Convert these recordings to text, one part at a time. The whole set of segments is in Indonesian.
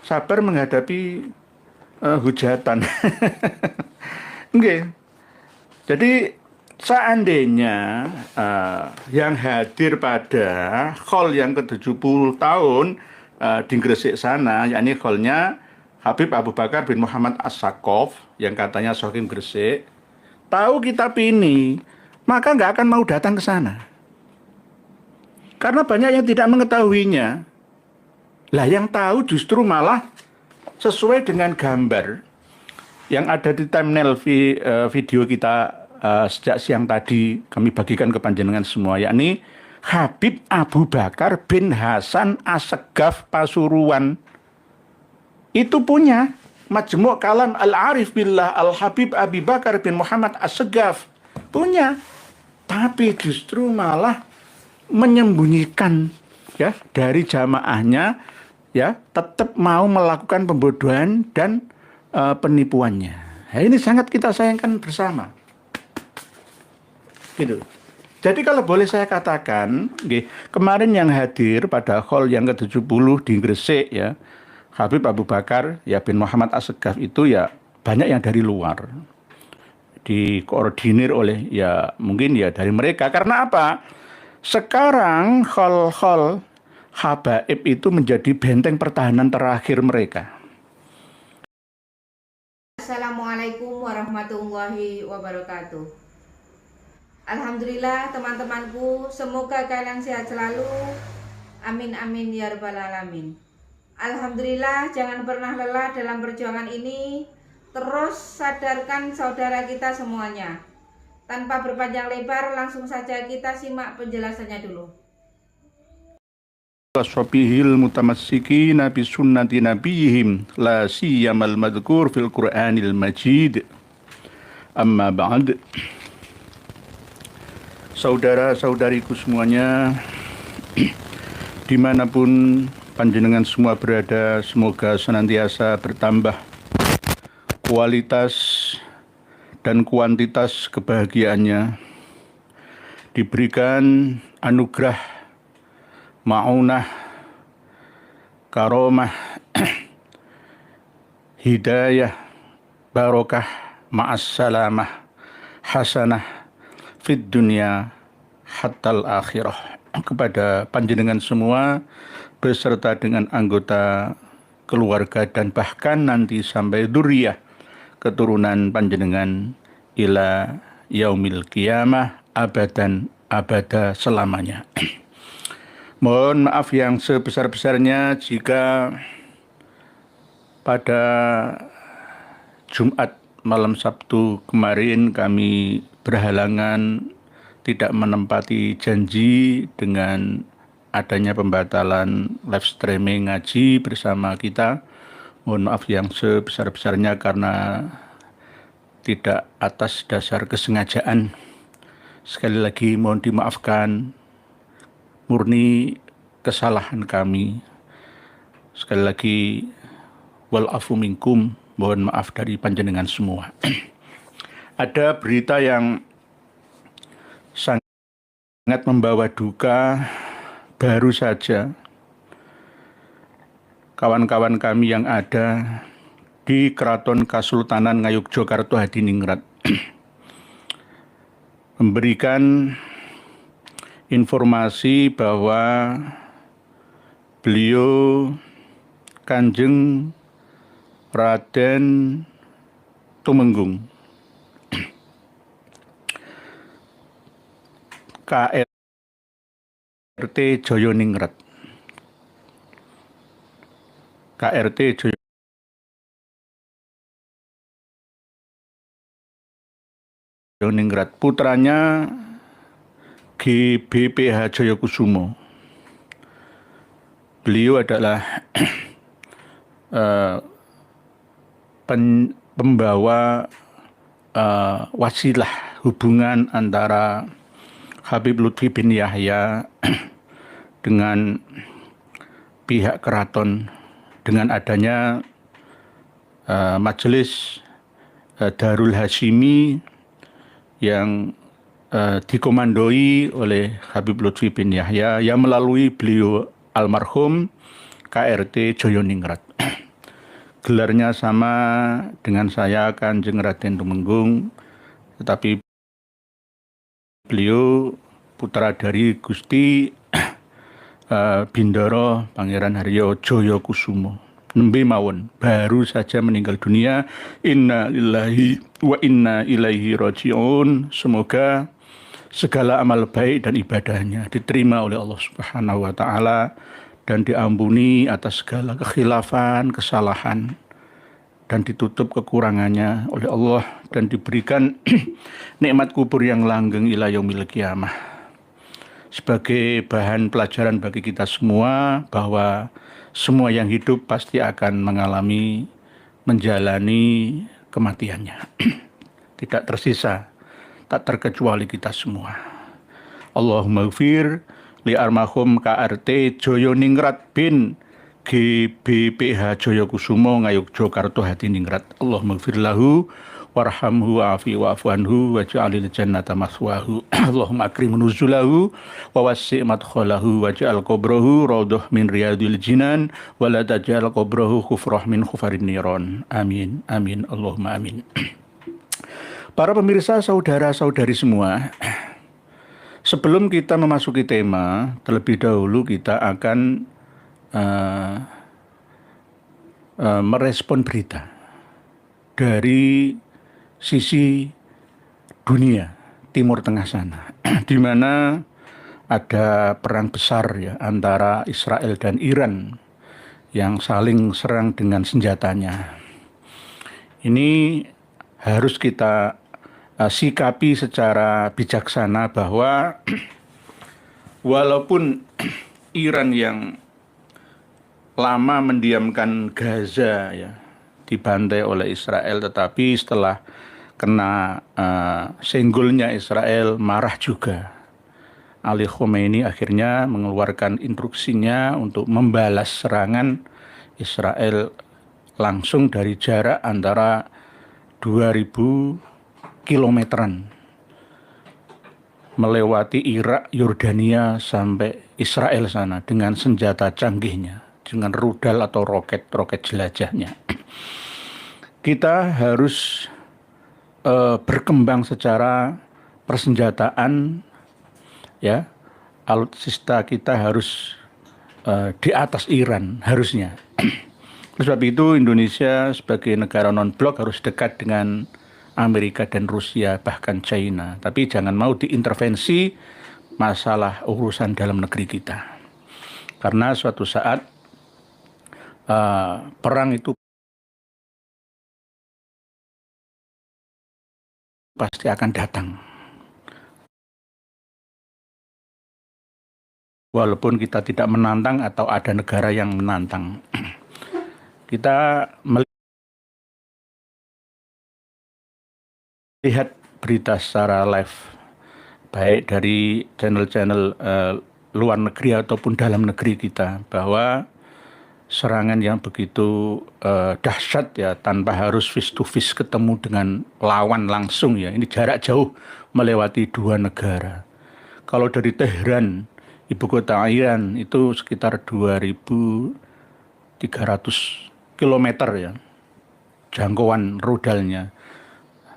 sabar menghadapi hujatan. Oke. Jadi seandainya yang hadir pada hall yang ke-70 tahun di Gresik sana, yakni hallnya Habib Abu Bakar bin Muhammad As-Sakaf yang katanya Sohim Gresik, tahu kitab ini, maka nggak akan mau datang ke sana. Karena banyak yang tidak mengetahuinya. Lah yang tahu justru malah sesuai dengan gambar yang ada di thumbnail video kita sejak siang tadi kami bagikan ke panjenengan semua, yakni Habib Abu Bakar bin Hasan As-Segaf Pasuruan itu punya Majmu' Kalam Al-Arif Billah Al-Habib Abu Bakar bin Muhammad As-Segaf punya, tapi justru malah menyembunyikan ya dari jamaahnya, ya tetap mau melakukan pembodohan dan penipuannya. Nah, ini sangat kita sayangkan bersama. Gitu. Jadi kalau boleh saya katakan, kemarin yang hadir pada hall yang ke-70 di Gresik ya, Habib Abu Bakar ya bin Muhammad As-Segaf itu ya banyak yang dari luar. Dikoordinir oleh ya mungkin ya dari mereka. Karena apa? Sekarang hall-hall habaib itu menjadi benteng pertahanan terakhir mereka. Assalamualaikum warahmatullahi wabarakatuh. Alhamdulillah teman-temanku, semoga kalian sehat selalu. Amin amin ya rabbal alamin. Alhamdulillah, jangan pernah lelah dalam perjuangan ini. Terus sadarkan saudara kita semuanya. Tanpa berpanjang lebar, langsung saja kita simak penjelasannya dulu. Wasfabihil mutamassikin bi sunnati nabiyihim la siyamal madhkur fil Qur'anil Majid. Amma ba'd. Saudara-saudariku semuanya, dimanapun panjenengan semua berada, semoga senantiasa bertambah kualitas dan kuantitas kebahagiaannya, diberikan anugerah, ma'unah, karomah, hidayah, barokah, ma'assalamah, hasanah, fid dunya hattal akhirah kepada panjenengan semua beserta dengan anggota keluarga dan bahkan nanti sampai dzurriyyah keturunan panjenengan ila yaumil qiyamah abadan abada selamanya. Mohon maaf yang sebesar-besarnya jika pada Jumat malam Sabtu kemarin kami berhalangan tidak menempati janji dengan adanya pembatalan live streaming ngaji bersama kita. Mohon maaf yang sebesar-besarnya karena tidak atas dasar kesengajaan. Sekali lagi mohon dimaafkan, murni kesalahan kami. Sekali lagi wal afu minkum, mohon maaf dari panjenengan semua. Ada berita yang sangat membawa duka. Baru saja kawan-kawan kami yang ada di Keraton Kasultanan Ngayogyakarta Hadiningrat memberikan informasi bahwa beliau Kanjeng Raden Tumenggung KRT Joyoningrat Joyoningrat putranya GBPH Joyokusumo. Beliau adalah pembawa wasilah hubungan antara Habib Lutfi bin Yahya dengan pihak keraton dengan adanya majelis Darul Hashimi yang dikomandoi oleh Habib Lutfi bin Yahya yang melalui beliau almarhum KRT Joyoningrat. gelarnya sama dengan saya, Kanjeng Raden Tumenggung, tetapi beliau putra dari Gusti Bindoro Pangeran Haryo Joyokusumo. Nembe mawon baru saja meninggal dunia. Inna lillahi wa inna ilaihi raji'un. Semoga segala amal baik dan ibadahnya diterima oleh Allah Subhanahu wa taala dan diampuni atas segala kekhilafan, kesalahan, dan ditutup kekurangannya oleh Allah dan diberikan nikmat kubur yang langgeng ila yaumil qiyamah. Sebagai bahan pelajaran bagi kita semua bahwa semua yang hidup pasti akan menjalani kematiannya. Tidak tersisa, tak terkecuali kita semua. Allahumma gfir li armahum KRT Joyoningrat bin GBPH Joyokusumo Ngayog Jogarta Hadiningrat. Allahumma gfir lahu warhamhu wa'afi wa'afu anhu waj'alil jannata maswahu. Allahumma akrim nuzulahu wa wasi' madkhalahu waj'al qabrahu raudhah min riyadil jinan wa la taj'al qabrahu khufrah min khufarin niran. Amin amin Allahumma amin. Para pemirsa, saudara-saudari semua, sebelum kita memasuki tema, terlebih dahulu kita akan merespon berita dari sisi dunia Timur Tengah sana, di mana ada perang besar ya antara Israel dan Iran yang saling serang dengan senjatanya. Ini harus kita sikapi secara bijaksana bahwa walaupun Iran yang lama mendiamkan Gaza ya dibantai oleh Israel, tetapi setelah kena senggolnya Israel marah juga. Ali Khomeini akhirnya mengeluarkan instruksinya untuk membalas serangan Israel langsung dari jarak antara 2000 kilometeran melewati Irak, Yordania sampai Israel sana dengan senjata canggihnya, dengan rudal atau roket jelajahnya. Kita harus berkembang secara persenjataan, ya. Alutsista kita harus di atas Iran harusnya. Oleh sebab itu Indonesia sebagai negara non-blok harus dekat dengan Amerika dan Rusia, bahkan China. Tapi jangan mau diintervensi masalah urusan dalam negeri kita. Karena suatu saat perang itu pasti akan datang. Walaupun kita tidak menantang atau ada negara yang menantang. Kita melihat berita secara live, baik dari channel-channel luar negeri ataupun dalam negeri kita, bahwa serangan yang begitu dahsyat ya, tanpa harus face to face ketemu dengan lawan langsung ya. Ini jarak jauh melewati dua negara. Kalau dari Tehran, ibu kota Iran, itu sekitar 2.300 km ya jangkauan rudalnya.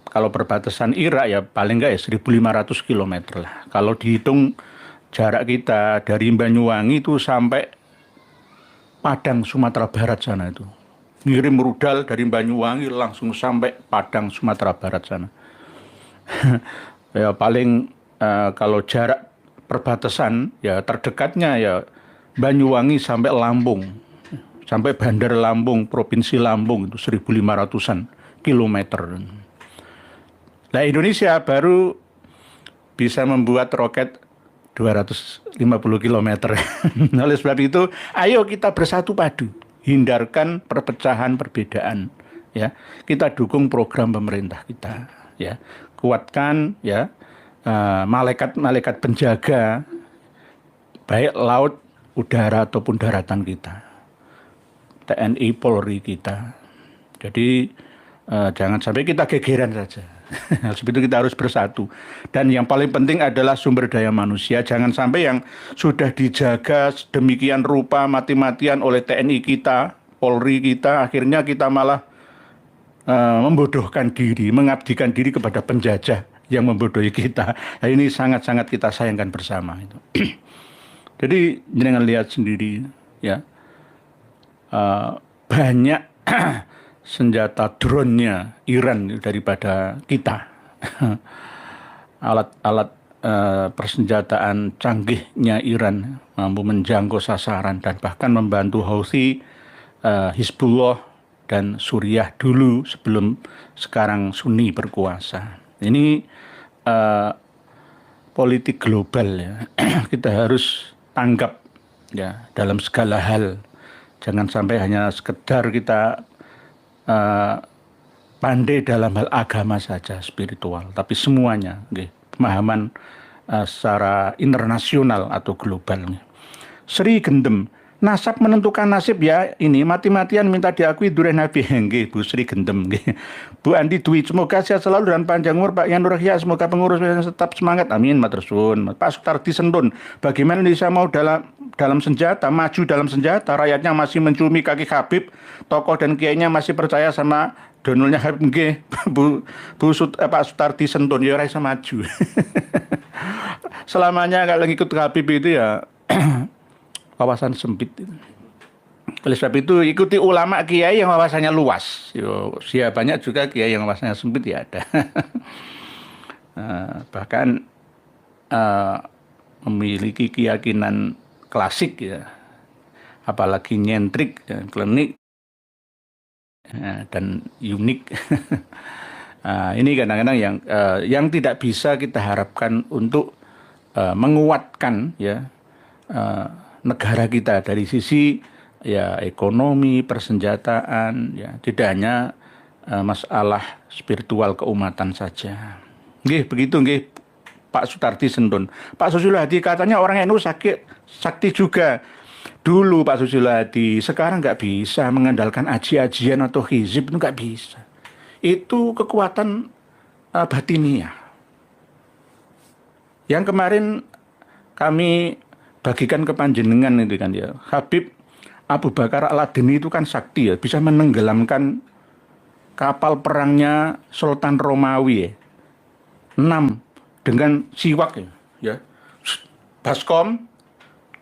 Kalau perbatasan Irak ya paling enggak ya 1.500 km lah. Kalau dihitung jarak kita dari Banyuwangi itu sampai Padang, Sumatera Barat sana itu. Ngirim rudal dari Banyuwangi langsung sampai Padang, Sumatera Barat sana. Ya paling kalau jarak perbatasan ya terdekatnya ya Banyuwangi sampai Lampung. Sampai Bandar Lampung, Provinsi Lampung itu 1.500-an kilometer. Nah, Indonesia baru bisa membuat roket 250 km. Oleh sebab itu, ayo kita bersatu padu, hindarkan perpecahan perbedaan, ya. Kita dukung program pemerintah kita, ya. Kuatkan, ya, malaikat-malaikat penjaga, baik laut, udara ataupun daratan kita, TNI, Polri kita. Jadi jangan sampai kita gegeran saja. Sebab itu kita harus bersatu. Dan yang paling penting adalah sumber daya manusia. Jangan sampai yang sudah dijaga sedemikian rupa mati-matian oleh TNI kita, Polri kita, akhirnya kita malah membodohkan diri, mengabdikan diri kepada penjajah yang membodohi kita. Nah, ini sangat-sangat kita sayangkan bersama itu. Jadi jangan lihat sendiri ya, banyak senjata drone-nya Iran daripada kita. Alat-alat persenjataan canggihnya Iran mampu menjangkau sasaran dan bahkan membantu Houthi, Hizbullah dan Suriah dulu sebelum sekarang Sunni berkuasa. Ini politik global ya. Kita harus tanggap ya dalam segala hal. Jangan sampai hanya sekedar kita pandai dalam hal agama saja, spiritual, tapi semuanya, pemahaman secara internasional atau global. Sri Gendem, nasab menentukan nasib ya, ini mati-matian minta diakui duren Nabi. Nggih, Bu Sri Gendem. Bu Andi Dwi, semoga sehat selalu dan panjang umur Pak Yan Nurhya, semoga pengurus tetap semangat, amin, matur suwun. Pak Sutardi Sendun, bagaimana Indonesia mau dalam senjata, maju dalam senjata, rakyatnya masih mencumi kaki Habib, tokoh dan kiainya masih percaya sama donolnya Habib. Nggih, Pak Sutardi Sendun, ya ora iso maju. Selamanya kalau ngikut Habib itu ya wawasan sempit. Oleh sebab itu ikuti ulama kiai yang wawasannya luas. Ya banyak juga kiai yang wawasannya sempit ya ada. Bahkan memiliki keyakinan klasik ya, apalagi nyentrik, ya, klinik dan unik. Ini kadang-kadang yang tidak bisa kita harapkan untuk menguatkan ya negara kita dari sisi ya ekonomi, persenjataan, ya tidak hanya masalah spiritual keumatan saja. Nggih, begitu nggih Pak Sutardi Sendun. Pak Susilo Hadi katanya orang NU sakti juga. Dulu Pak Susilo Hadi, sekarang nggak bisa mengandalkan aji-ajian atau hizib, itu nggak bisa. Itu kekuatan batiniah. Yang kemarin kami bagikan ke panjenengan itu kan ya, Habib Abu Bakar Al-Adini itu kan sakti ya, bisa menenggelamkan kapal perangnya Sultan Romawi ya, 6 dengan siwak ya, baskom,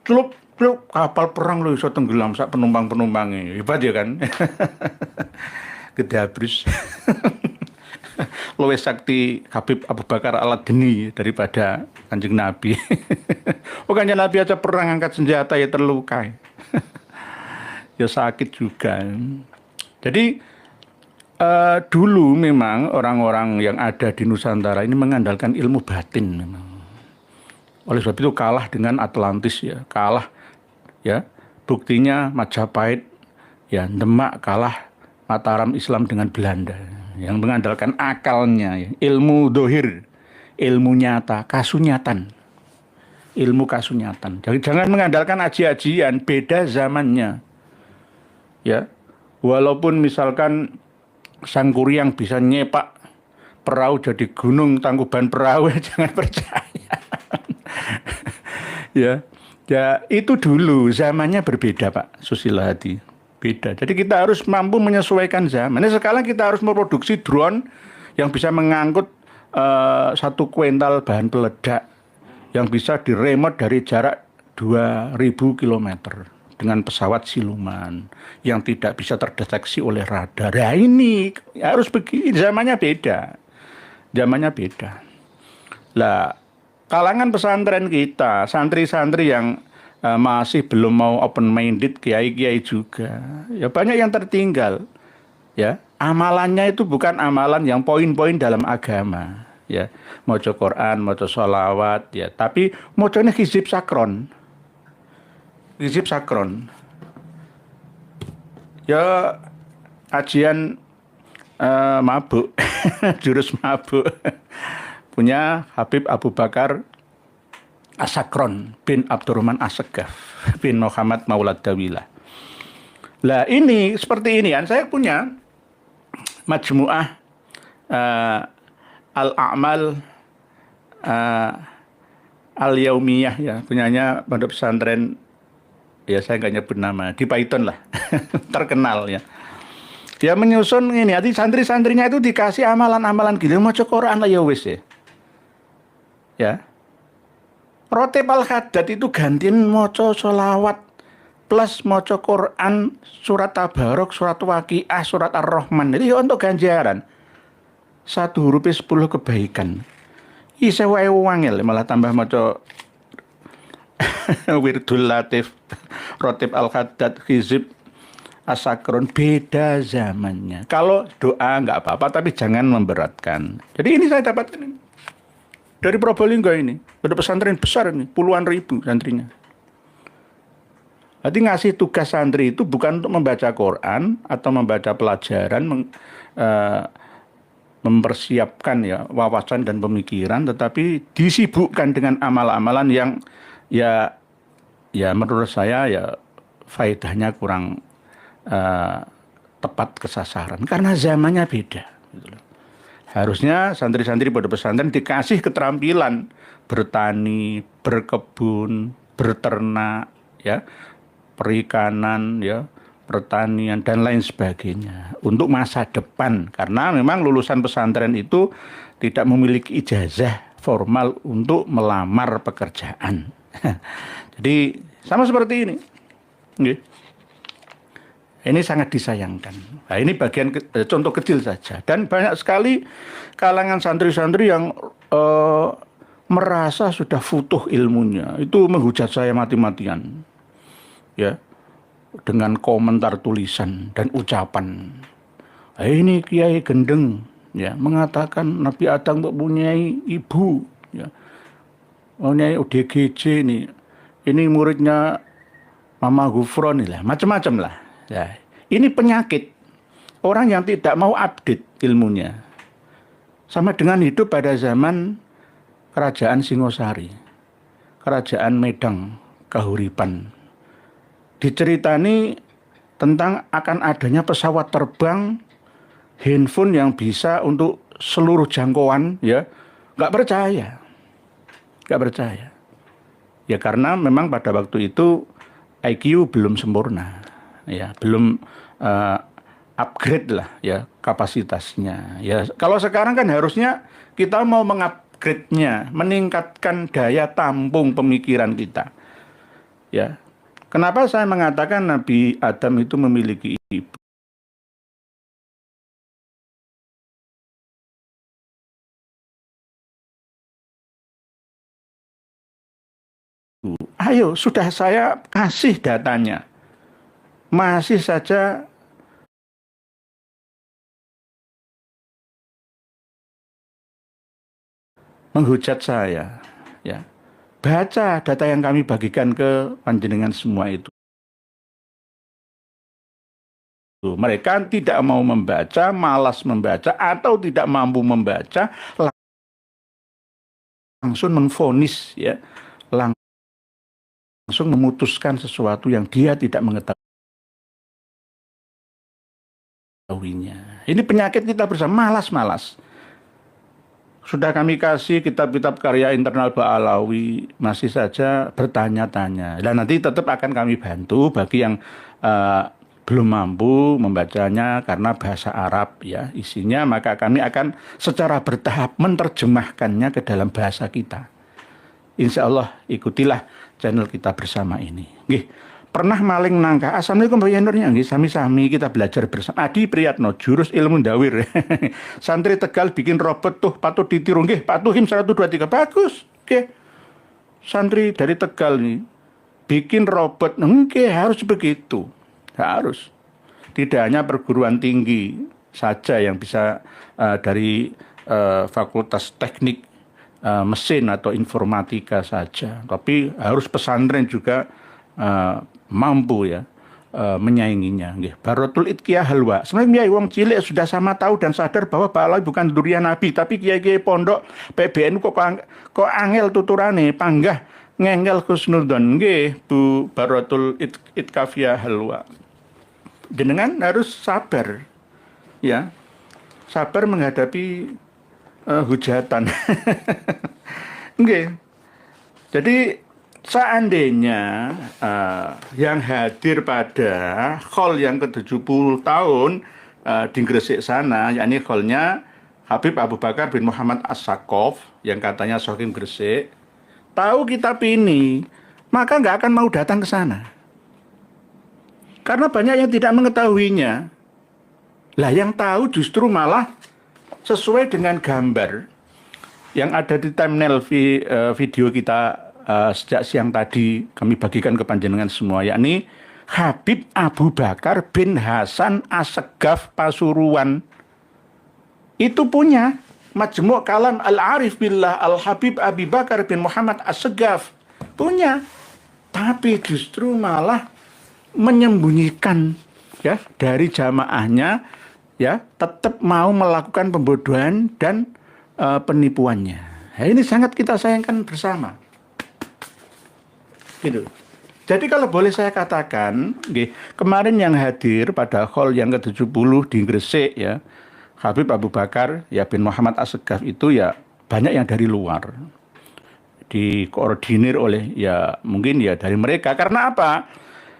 celup kapal perang lo bisa tenggelam sak penumpangnya, hebat ya kan. Gede abrus. Luwih sakti Habib Abu Bakar Al-Adini daripada Kanjeng Nabi. Kanjeng Nabi aja perang angkat senjata ya terluka. Ya sakit juga. Jadi dulu memang orang-orang yang ada di Nusantara ini mengandalkan ilmu batin memang. Oleh sebab itu kalah dengan Atlantis ya, kalah ya. Buktinya Majapahit ya, Demak kalah Mataram Islam dengan Belanda. Yang mengandalkan akalnya, ya. Ilmu dohir, ilmu nyata, kasunyatan, ilmu kasunyatan. Jadi jangan mengandalkan aji-ajian, beda zamannya, ya. Walaupun misalkan Sang Kuryang bisa nyepak perahu jadi gunung Tangkuban Perahu, jangan percaya. Ya, itu dulu zamannya berbeda Pak Susilo Hadi. Beda. Jadi kita harus mampu menyesuaikan zaman. Ini sekarang kita harus memproduksi drone yang bisa mengangkut 1 kuintal bahan peledak yang bisa diremote dari jarak 2000 km dengan pesawat siluman yang tidak bisa terdeteksi oleh radar. Nah ini harus begini, zamannya beda. Zamannya beda. Lah, kalangan pesantren kita, santri-santri yang masih belum mau open minded, kiai-kiai juga ya banyak yang tertinggal ya. Amalannya itu bukan amalan yang poin-poin dalam agama ya, maca Quran, maca sholawat ya, tapi macanya hizib sakron ya, ajian mabuk. Jurus mabuk punya Habib Abu Bakar As-Sakron bin Abdurrahman As-Segaf bin Muhammad Maulad Dawilah. Lah ini seperti ini kan, saya punya majmu'ah al-a'mal al-yaumiyah ya, punyanya Pondok Pesantren ya saya nggak nyebut nama, di Python lah, terkenal ya. Dia menyusun ini, nanti santri-santrinya itu dikasih amalan-amalan gitu, mau Quran lah ya wis ya. Ya, Rotib Al-Haddad itu gantiin moco sholawat plus moco Quran, surat Tabarok, surat Waqiah, surat Ar-Rahman. Jadi ya untuk ganjaran. Satu hurufnya 10 kebaikan. Isa wae wangel malah tambah moco Wirdul Latif, Rotib Al-Haddad, Hizib, Asakron, beda zamannya. Kalau doa nggak apa-apa, tapi jangan memberatkan. Jadi ini saya dapatkan ini. Dari Probolinggo ini. Ada pesantren besar ini, puluhan ribu santrinya. Jadi ngasih tugas santri itu bukan untuk membaca Quran atau membaca pelajaran, mempersiapkan ya wawasan dan pemikiran, tetapi disibukkan dengan amal-amalan yang ya menurut saya ya faedahnya kurang tepat kesasaran karena zamannya beda. Gitu loh. Harusnya santri-santri pada pesantren dikasih keterampilan bertani, berkebun, berternak, ya, perikanan, ya, pertanian dan lain sebagainya untuk masa depan. Karena memang lulusan pesantren itu tidak memiliki ijazah formal untuk melamar pekerjaan. Jadi sama seperti ini. Ini sangat disayangkan. Nah, ini bagian contoh kecil saja. Dan banyak sekali kalangan santri-santri yang merasa sudah futuh ilmunya. Itu menghujat saya mati-matian. Ya, dengan komentar tulisan dan ucapan. Nah, ini Kiai Gendeng ya mengatakan Nabi Adam mempunyai ibu. Ya, mempunyai ODGJ ini. Ini muridnya Mama Gufron lah, macam-macam lah. Ya, ini penyakit orang yang tidak mau update ilmunya. Sama dengan hidup pada zaman Kerajaan Singosari, Kerajaan Medang, Kahuripan. Diceritani tentang akan adanya pesawat terbang, handphone yang bisa untuk seluruh jangkauan, ya, nggak percaya. Ya karena memang pada waktu itu IQ belum sempurna. Ya, belum upgrade lah ya kapasitasnya. Ya, kalau sekarang kan harusnya kita mau mengupgrade-nya, meningkatkan daya tampung pemikiran kita. Ya. Kenapa saya mengatakan Nabi Adam itu memiliki ibu? Ayo, sudah saya kasih datanya. Masih saja menghujat saya, ya. Baca data yang kami bagikan ke panjenengan semua itu. Mereka tidak mau membaca, malas membaca, atau tidak mampu membaca, langsung menvonis, ya, langsung memutuskan sesuatu yang dia tidak mengetahui. Ini penyakit kita bersama, malas. Sudah kami kasih kitab-kitab karya internal Ba'alawi, masih saja bertanya-tanya. Dan nanti tetap akan kami bantu bagi yang belum mampu membacanya karena bahasa Arab ya isinya, maka kami akan secara bertahap menerjemahkannya ke dalam bahasa kita. Insya Allah ikutilah channel kita bersama ini. Nggih. Pernah maling nangka. Assalamualaikum Pak Yanurnya. Sami-sami kita belajar bersama. Adi Priyatno, jurus ilmu dawir. Santri Tegal bikin robot tuh patut ditiru. Nggih, Pak Tuhim 123. Bagus. Oke. Santri dari Tegal nih bikin robot. Nggih, harus begitu. Harus. Tidak hanya perguruan tinggi saja yang bisa dari fakultas teknik mesin atau informatika saja. Tapi harus pesantren juga mampu ya menyainginya. Barotul Itqiyah Halwa. Sebenarnya wong cilik sudah sama tahu dan sadar bahwa Ba'alawi bukan durian Nabi, tapi kiai-kiai pondok PBN kok angel tuturane panggah ngengel kusnudon. Nggih, Bu Barotul Itqiyah Halwa. Jenengan harus sabar. Ya. Sabar menghadapi hujatan. Nggih. Jadi seandainya yang hadir pada khol yang ke-70 tahun di Gresik sana, yakni kholnya Habib Abu Bakar bin Muhammad As-Sakaf yang katanya Sohim Gresik, tahu kitab ini, maka nggak akan mau datang ke sana. Karena banyak yang tidak mengetahuinya. Lah yang tahu justru malah sesuai dengan gambar yang ada di thumbnail video kita sejak siang tadi kami bagikan ke panjenengan semua, yakni Habib Abu Bakar bin Hasan As-Segaf Pasuruan. Itu punya Majmu' Kalam Al-Arif Billah Al-Habib Abu Bakar bin Muhammad As-Segaf. Punya. Tapi justru malah menyembunyikan ya dari jamaahnya, ya tetap mau melakukan pembodohan dan penipuannya. Nah, ini sangat kita sayangkan bersama. Gitu. Jadi kalau boleh saya katakan, kemarin yang hadir pada khol yang ke-70 di Gresik ya, Habib Abu Bakar ya bin Muhammad As-Segaf itu ya banyak yang dari luar. Dikoordinir oleh ya mungkin ya dari mereka. Karena apa?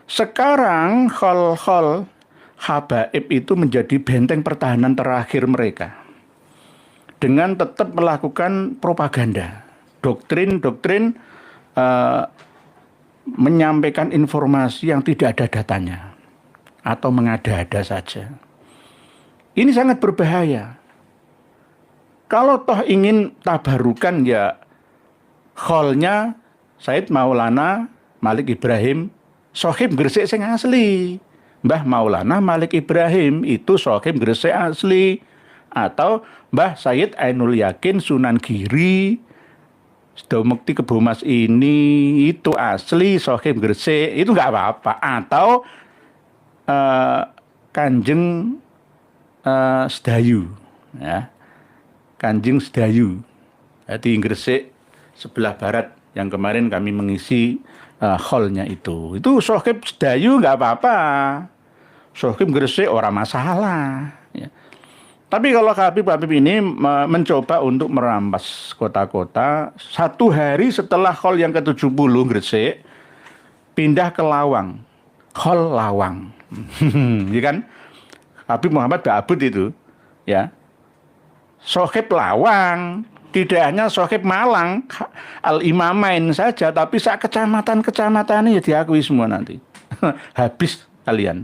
Sekarang khol-khol habaib itu menjadi benteng pertahanan terakhir mereka. Dengan tetap melakukan propaganda, doktrin-doktrin, menyampaikan informasi yang tidak ada datanya atau mengada-ada saja. Ini sangat berbahaya. Kalau toh ingin tabarukan ya kholnya Said Maulana Malik Ibrahim Sohib Gresik sing asli. Mbah Maulana Malik Ibrahim itu Sohib Gresik asli. Atau Mbah Sayyid Ainul Yakin Sunan Giri Sedomukti Kebomas ini itu asli Sohib Gresik, itu nggak apa-apa. Atau Kanjeng Sedayu ya. Kanjeng Sedayu di Gresik sebelah barat yang kemarin kami mengisi kholnya itu Sohib Sedayu nggak apa-apa, Sohib Gresik orang masalah ya. Tapi kalau Habib ini mencoba untuk merampas kota-kota, satu hari setelah khol yang ke-70 Gresik pindah ke Lawang, khol Lawang ya kan, Habib Muhammad Ba'abud itu ya, Sohib Lawang. Tidak hanya Sohib Malang, Al-Imamain saja, tapi sak kecamatan-kecamatan ini diakui semua nanti. Habis kalian.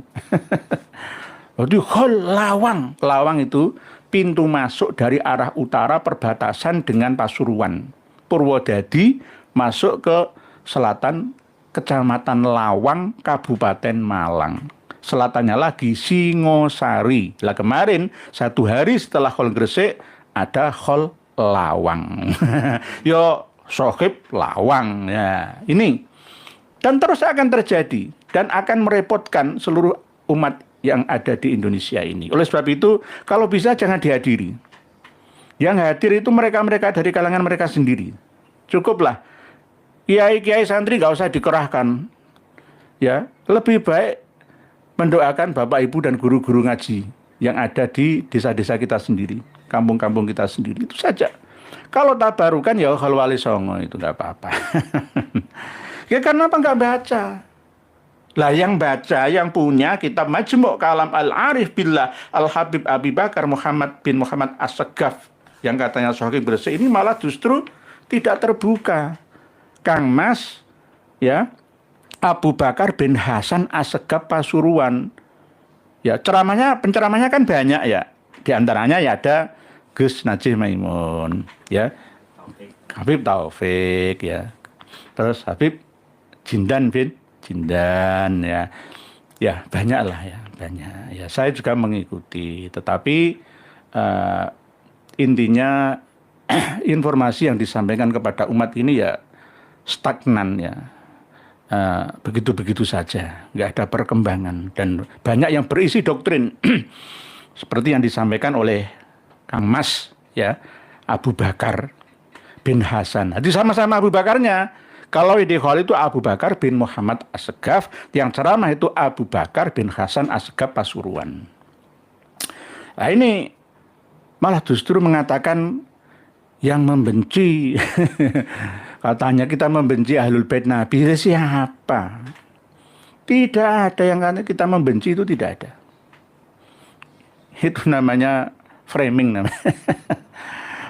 Jadi khol Lawang. Lawang itu pintu masuk dari arah utara perbatasan dengan Pasuruan. Purwodadi masuk ke selatan Kecamatan Lawang, Kabupaten Malang. Selatannya lagi Singosari. Lah kemarin satu hari setelah khol Gresik ada khol Lawang. Yo Sohib Lawang ya. Ini dan terus akan terjadi dan akan merepotkan seluruh umat yang ada di Indonesia ini. Oleh sebab itu, kalau bisa jangan dihadiri. Yang hadir itu mereka-mereka dari kalangan mereka sendiri. Cukuplah kiai-kiai santri nggak usah dikerahkan. Ya, lebih baik mendoakan Bapak Ibu dan guru-guru ngaji yang ada di desa-desa kita sendiri, kampung-kampung kita sendiri, itu saja. Kalau tabarukan ya khol Wali Songo itu nggak apa-apa. Ya karena apa nggak baca? Lah yang baca, yang punya kitab Majmu' Kalam Al-Arif Billah Al-Habib Abu Bakar Muhammad bin Muhammad As-Segaf yang katanya Sohib Gresik ini malah justru tidak terbuka. Kang Mas ya Abu Bakar bin Hasan As-Segaf Pasuruan. Ya, penceramahnya kan banyak ya. Di antaranya ya ada Gus Najih Maimun, ya. Habib Taufik ya. Terus Habib Jindan bin Jindan ya. Ya, banyak lah ya, banyak. Ya, saya juga mengikuti, tetapi intinya informasi yang disampaikan kepada umat ini ya stagnan ya. Begitu-begitu saja, nggak ada perkembangan dan banyak yang berisi doktrin seperti yang disampaikan oleh Kang Mas ya Abu Bakar bin Hasan. Jadi sama-sama Abu Bakarnya. Kalau di khol itu Abu Bakar bin Muhammad As-Segaf, yang ceramah itu Abu Bakar bin Hasan As-Segaf Pasuruan. Nah ini malah justru mengatakan yang membenci Katanya kita membenci Ahlul Bait Nabi. Siapa? Tidak ada yang kata kita membenci, itu tidak ada. Itu namanya framing namanya.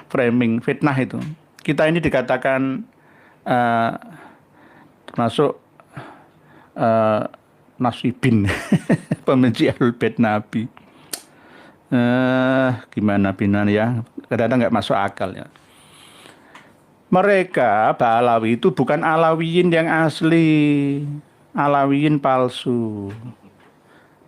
Framing, fitnah itu. Kita ini dikatakan termasuk nasibin, pembenci Ahlul Bait Nabi. Gimana binan ya? Kadang-kadang nggak masuk akal ya. Mereka Ba'alawi itu bukan Alawiyin yang asli, Alawiyin palsu.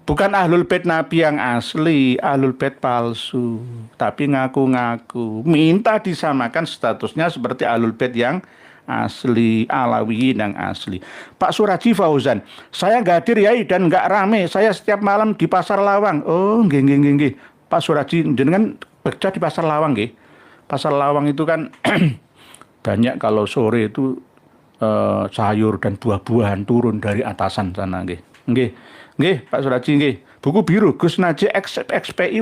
Bukan Ahlul Bait Nabi yang asli, Ahlul Bait palsu. Tapi ngaku-ngaku, minta disamakan statusnya seperti Ahlul Bait yang asli, Alawiyin yang asli. Pak Suraji Fauzan, saya nggak hadir yai dan nggak rame, saya setiap malam di Pasar Lawang. Oh, nggih. Pak Suraji, jenengan kerja di Pasar Lawang nggih. Pasar Lawang itu kan banyak kalau sore itu sayur dan buah-buahan turun dari atasan sana nggih. Nggih, Pak Suraji nggih. Buku biru Gus Najih XPI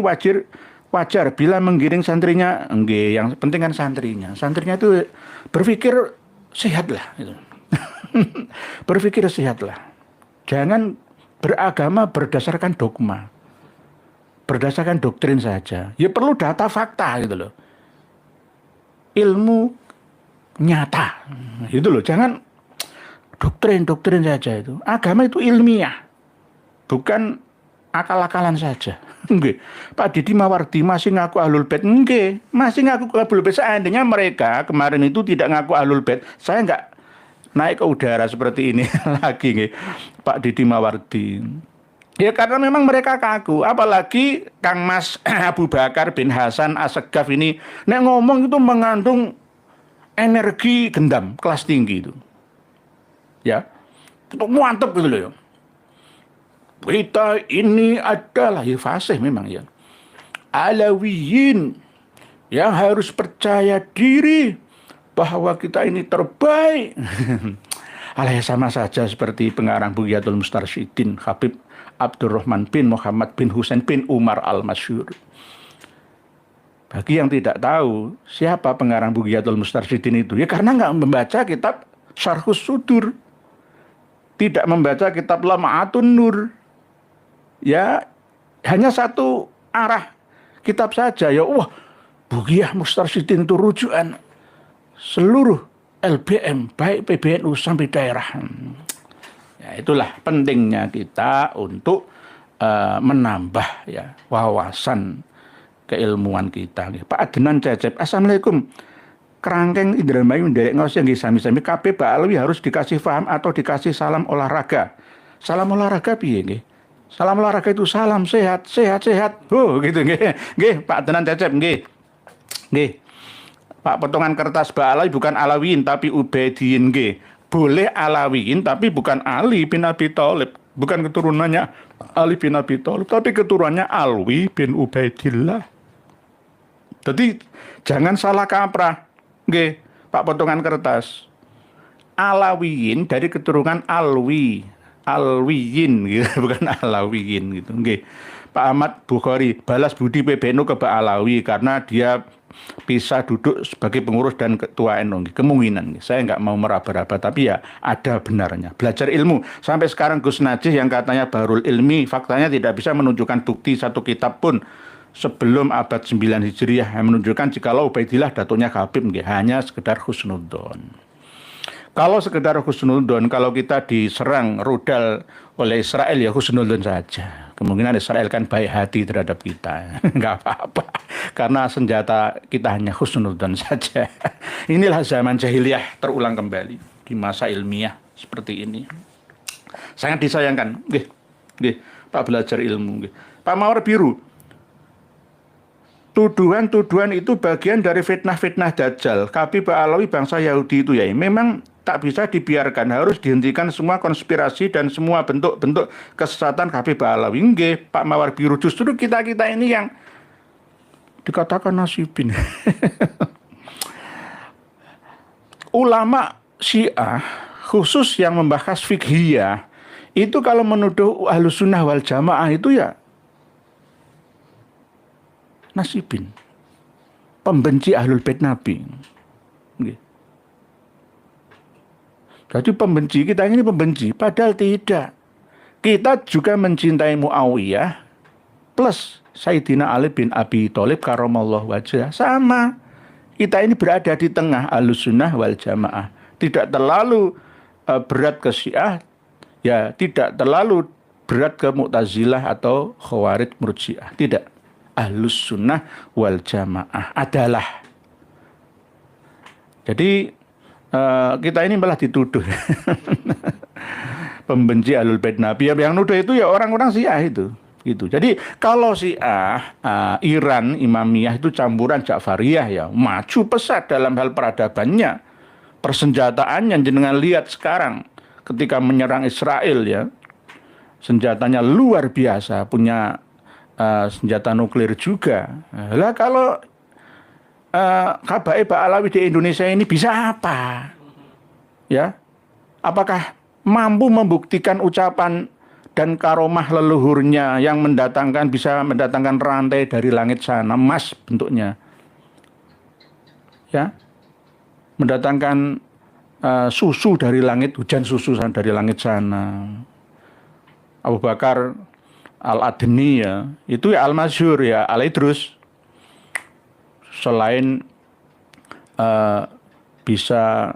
wajar bila menggiring santrinya. Nggih, yang penting kan santrinya. Santrinya itu berpikir sehatlah gitu. Berpikir sehatlah. Jangan beragama berdasarkan dogma. Berdasarkan doktrin saja. Ya perlu data fakta gitu loh. Ilmu nyata. Itu loh, jangan doktrin saja itu. Agama itu ilmiah. Bukan akal-akalan saja. Nggih. Pak Didi Mawardi masih ngaku Ahlul Bait. Nggih, masih ngaku Ahlul Bait. Seandainya mereka kemarin itu tidak ngaku Ahlul Bait, saya nggak naik ke udara seperti ini lagi nggih. Pak Didi Mawardi. Ya karena memang mereka kaku. Apalagi Kang Mas Abu Bakar bin Hasan Assegaf ini nek ngomong itu mengandung energi gendam kelas tinggi itu. Ya. Itu mantep gitu loh ya. Kita ini adalah ya fasih memang ya. Alawiyin yang harus percaya diri bahwa kita ini terbaik. Alah sama saja seperti pengarang Bugyatul Mustarsyidin Habib Abdurrahman bin Muhammad bin Husain bin Umar Al-Masyhur. Bagi yang tidak tahu siapa pengarang Bugyatul Mustarsyidin itu, ya karena nggak membaca kitab Syarhus Sudur, tidak membaca kitab Lam'atun Nur. Ya hanya satu arah kitab saja ya. Wah, Bugiyah Mustarsyidin itu rujukan seluruh LBM baik PBNU sampai daerah. Ya itulah pentingnya kita untuk menambah ya wawasan keilmuan kita. Pak Adnan Cecep, Assalamualaikum. Kerangkeng Indramayu nderek ngos yang sami-sami kabeh Ba'alawi harus dikasih paham atau dikasih salam olahraga. Salam olahraga piye nggih? Salam olahraga itu salam sehat. Oh, gitu nggih. Nggih, Pak Adnan Cecep nggih. Nggih. Pak potongan kertas Ba'alawi bukan Alawiyin tapi Ubaidiyin nggih. Boleh Alawiyin tapi bukan Ali bin Abi Thalib. Bukan keturunannya Ali bin Abi Thalib, tapi keturunannya Alwi bin Ubaidillah. Jadi jangan salah kaprah. Nggih, Pak potongan kertas. Alawiyin dari keturunan Alwiyin gitu, bukan Alawiyin gitu. Nggih. Pak Ahmad Bukhari balas budi PBNU ke Ba'alawi karena dia bisa duduk sebagai pengurus dan ketua NU. Kemungkinan, saya nggak mau meraba-raba, tapi ya ada benarnya. Belajar ilmu. Sampai sekarang Gus Najih yang katanya Bahrul Ilmi, faktanya tidak bisa menunjukkan bukti satu kitab pun sebelum abad 9 Hijriah yang menunjukkan jikalau Ubaidillah datuknya Habib, hanya sekedar husnudzon. Kalau sekedar husnudzon, kalau kita diserang rudal oleh Israel ya husnudzon saja. Kemungkinan Israel kan baik hati terhadap kita. Enggak apa-apa. Karena senjata kita hanya husnudzon saja. Inilah zaman jahiliyah terulang kembali di masa ilmiah seperti ini. Sangat disayangkan. Nggih, Pak belajar ilmu. Nggih. Pak Mawar Biru. Tuduhan-tuduhan itu bagian dari fitnah-fitnah Dajjal. Kami Ba'alawi bangsa Yahudi itu ya. Memang tak bisa dibiarkan, harus dihentikan semua konspirasi dan semua bentuk-bentuk kesesatan KB Ba'alawi. Nggih, Pak Mawar Biru, justru kita-kita ini yang dikatakan nasibin. Ulama Syiah khusus yang membahas fikhiyah itu kalau menuduh Ahlus Sunnah wal Jamaah itu ya nasibin, pembenci Ahlul Bait Nabi. Nggih. Jadi pembenci, kita ini pembenci, padahal tidak. Kita juga mencintai Muawiyah plus Sayyidina Ali bin Abi Thalib karramallahu wajhah. Sama. Kita ini berada di tengah Ahlussunnah wal Jamaah. Tidak terlalu berat ke Syiah, ya tidak terlalu berat ke Mu'tazilah atau Khawarij Murji'ah. Tidak. Ahlussunnah wal Jamaah adalah. Jadi kita ini malah dituduh pembenci Ahlul Bait Nabi. Yang nuduh itu ya orang-orang Syiah itu. Gitu. Jadi kalau Syiah, Iran, Imamiyah itu campuran Ja'fariyah ya, maju pesat dalam hal peradabannya, persenjataannya jenengan lihat sekarang ketika menyerang Israel ya, senjatanya luar biasa, punya senjata nuklir juga. Lah kalau Habaib Alawi di Indonesia ini bisa apa? Ya, apakah mampu membuktikan ucapan dan karomah leluhurnya yang bisa mendatangkan rantai dari langit sana, emas bentuknya, ya, mendatangkan susu dari langit, hujan susu dari langit sana. Abu Bakar Al-Adni ya, itu ya Al-Masyhur ya, Al-Idrus, selain bisa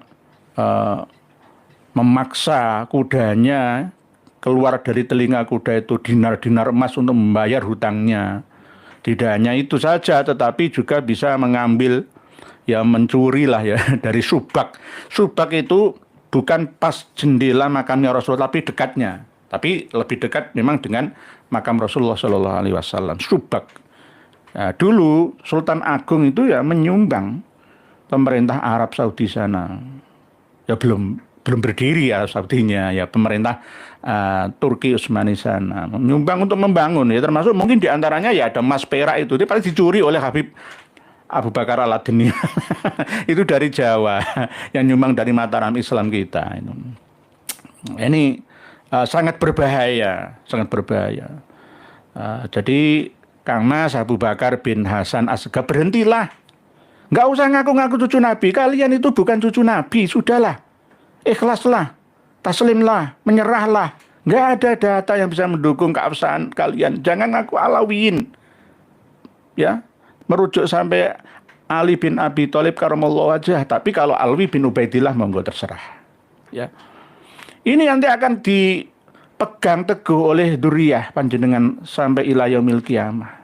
memaksa kudanya keluar dari telinga kuda itu dinar-dinar emas untuk membayar hutangnya. Tidak hanya itu saja, tetapi juga bisa mengambil, ya mencuri lah ya, dari subak. Subak itu bukan pas jendela makamnya Rasulullah, tapi dekatnya. Tapi lebih dekat memang dengan makam Rasulullah Shallallahu Alaihi Wasallam. Subak. Nah, dulu Sultan Agung itu ya menyumbang pemerintah Arab Saudi sana. Ya belum berdiri ya Saudinya, ya pemerintah Turki Utsmani sana menyumbang untuk membangun ya, termasuk mungkin diantaranya ya ada emas perak itu paling dicuri oleh Habib Abu Bakar Al-Adni itu dari Jawa yang nyumbang dari Mataram Islam kita. Ini sangat berbahaya, sangat berbahaya. Jadi Kang Mas Abu Bakar bin Hasan Assegaf, berhentilah, nggak usah ngaku-ngaku cucu Nabi, kalian itu bukan cucu Nabi, sudahlah. Ikhlaslah, taslimlah, menyerahlah. Nggak ada data yang bisa mendukung keabsahan kalian. Jangan ngaku Alawiyin. Ya, merujuk sampai Ali bin Abi Thalib karramallahu wajhah. Tapi kalau Alwi bin Ubaidillah monggo terserah. Ya. Ini nanti akan dipegang teguh oleh dzurriyyah panjenengan sampai ila yaumil qiyamah.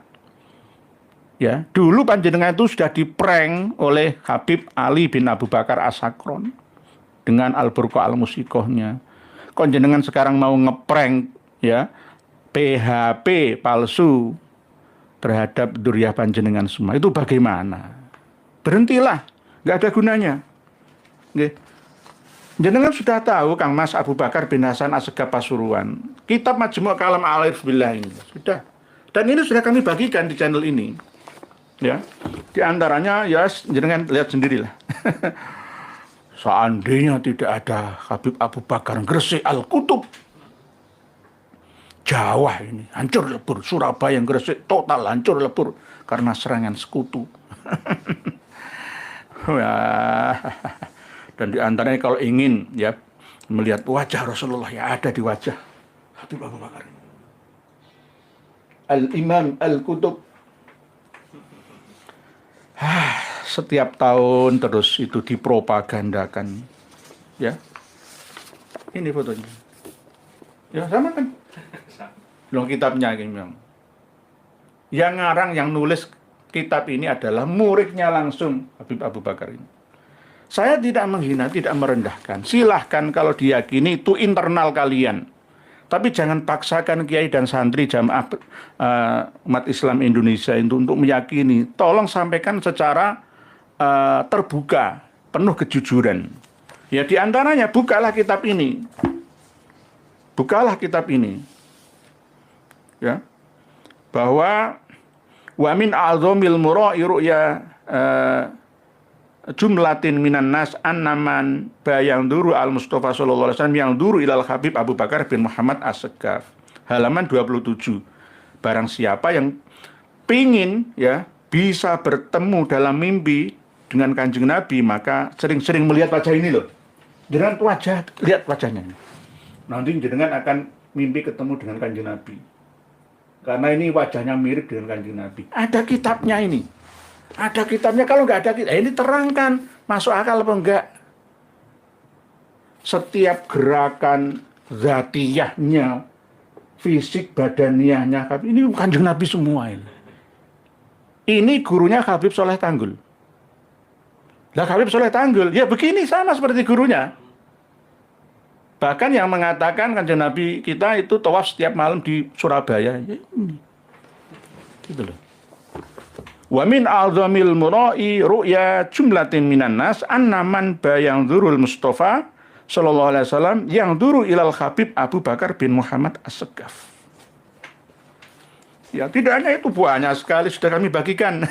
Ya, dulu panjenengan itu sudah diprank oleh Habib Ali bin Abu Bakar As-Sakron dengan Al-Burqa Al-Musikohnya. Kok jenengan sekarang mau ngeprank ya, PHP palsu terhadap dzurriyyah panjenengan semua. Itu bagaimana? Berhentilah, nggak ada gunanya. Nggih. Jenengan sudah tahu Kang Mas Abu Bakar bin Hasan Assegaf Pasuruan, kitab Majmu' Kalam Al-Arif Billah ini sudah. Dan ini sudah kami bagikan di channel ini. Ya. Di antaranya ya jenengan lihat sendirilah. Seandainya tidak ada Habib Abu Bakar Gresik Al-Kutub, Jawa ini hancur lebur. Surabaya Gresik total hancur lebur karena serangan sekutu. Dan di antaranya kalau ingin ya melihat wajah Rasulullah ya ada di wajah Habib Abu Bakar. Al-Imam Al-Kutub. Setiap tahun terus itu dipropagandakan. Ya. Ini fotonya. Ya sama kan? Loh kitabnya ini memang. Yang ngarang, yang nulis kitab ini adalah muridnya langsung Habib Abu Bakar ini. Saya tidak menghina, tidak merendahkan. Silahkan kalau diyakini itu internal kalian. Tapi jangan paksakan kiai dan santri jamaah umat Islam Indonesia itu untuk meyakini. Tolong sampaikan secara terbuka, penuh kejujuran. Ya di antaranya bukalah kitab ini. Bukalah kitab ini. Ya. Bahwa wa min a'zamil mura'i ru'ya jumlatin minan nas annaman bayang duru al Mustafa sallallahu alaihi wasallam yang duru ilal Habib Abu Bakar bin Muhammad As-Segaf, halaman 27. Barang siapa yang pingin ya bisa bertemu dalam mimpi dengan Kanjeng Nabi, maka sering-sering melihat wajah ini loh. Dengan wajah, lihat wajahnya. Nanti jenengan akan mimpi ketemu dengan Kanjeng Nabi. Karena ini wajahnya mirip dengan Kanjeng Nabi. Ada kitabnya ini. Ada kitabnya. Kalau nggak ada kitab, ini terangkan. Masuk akal apa enggak? Setiap gerakan zatiyahnya, fisik badaniahnya, ini Kanjeng Nabi semua ini. Ini gurunya Habib Soleh Tanggul. Lah Habib Soleh Tanggul, ya begini sama seperti gurunya. Bahkan yang mengatakan Kanjeng Nabi kita itu tawaf setiap malam di Surabaya. Ya, ini. Gitu loh. Wa min a'zamil mura'i ru'ya jumlatin minan nas annaman bayang dzurul Mustafa sallallahu alaihi wasallam yang dzuru ilal Habib Abu Bakar bin Muhammad As-Segaf. Ya, tidak hanya itu, banyak sekali sudah kami bagikan.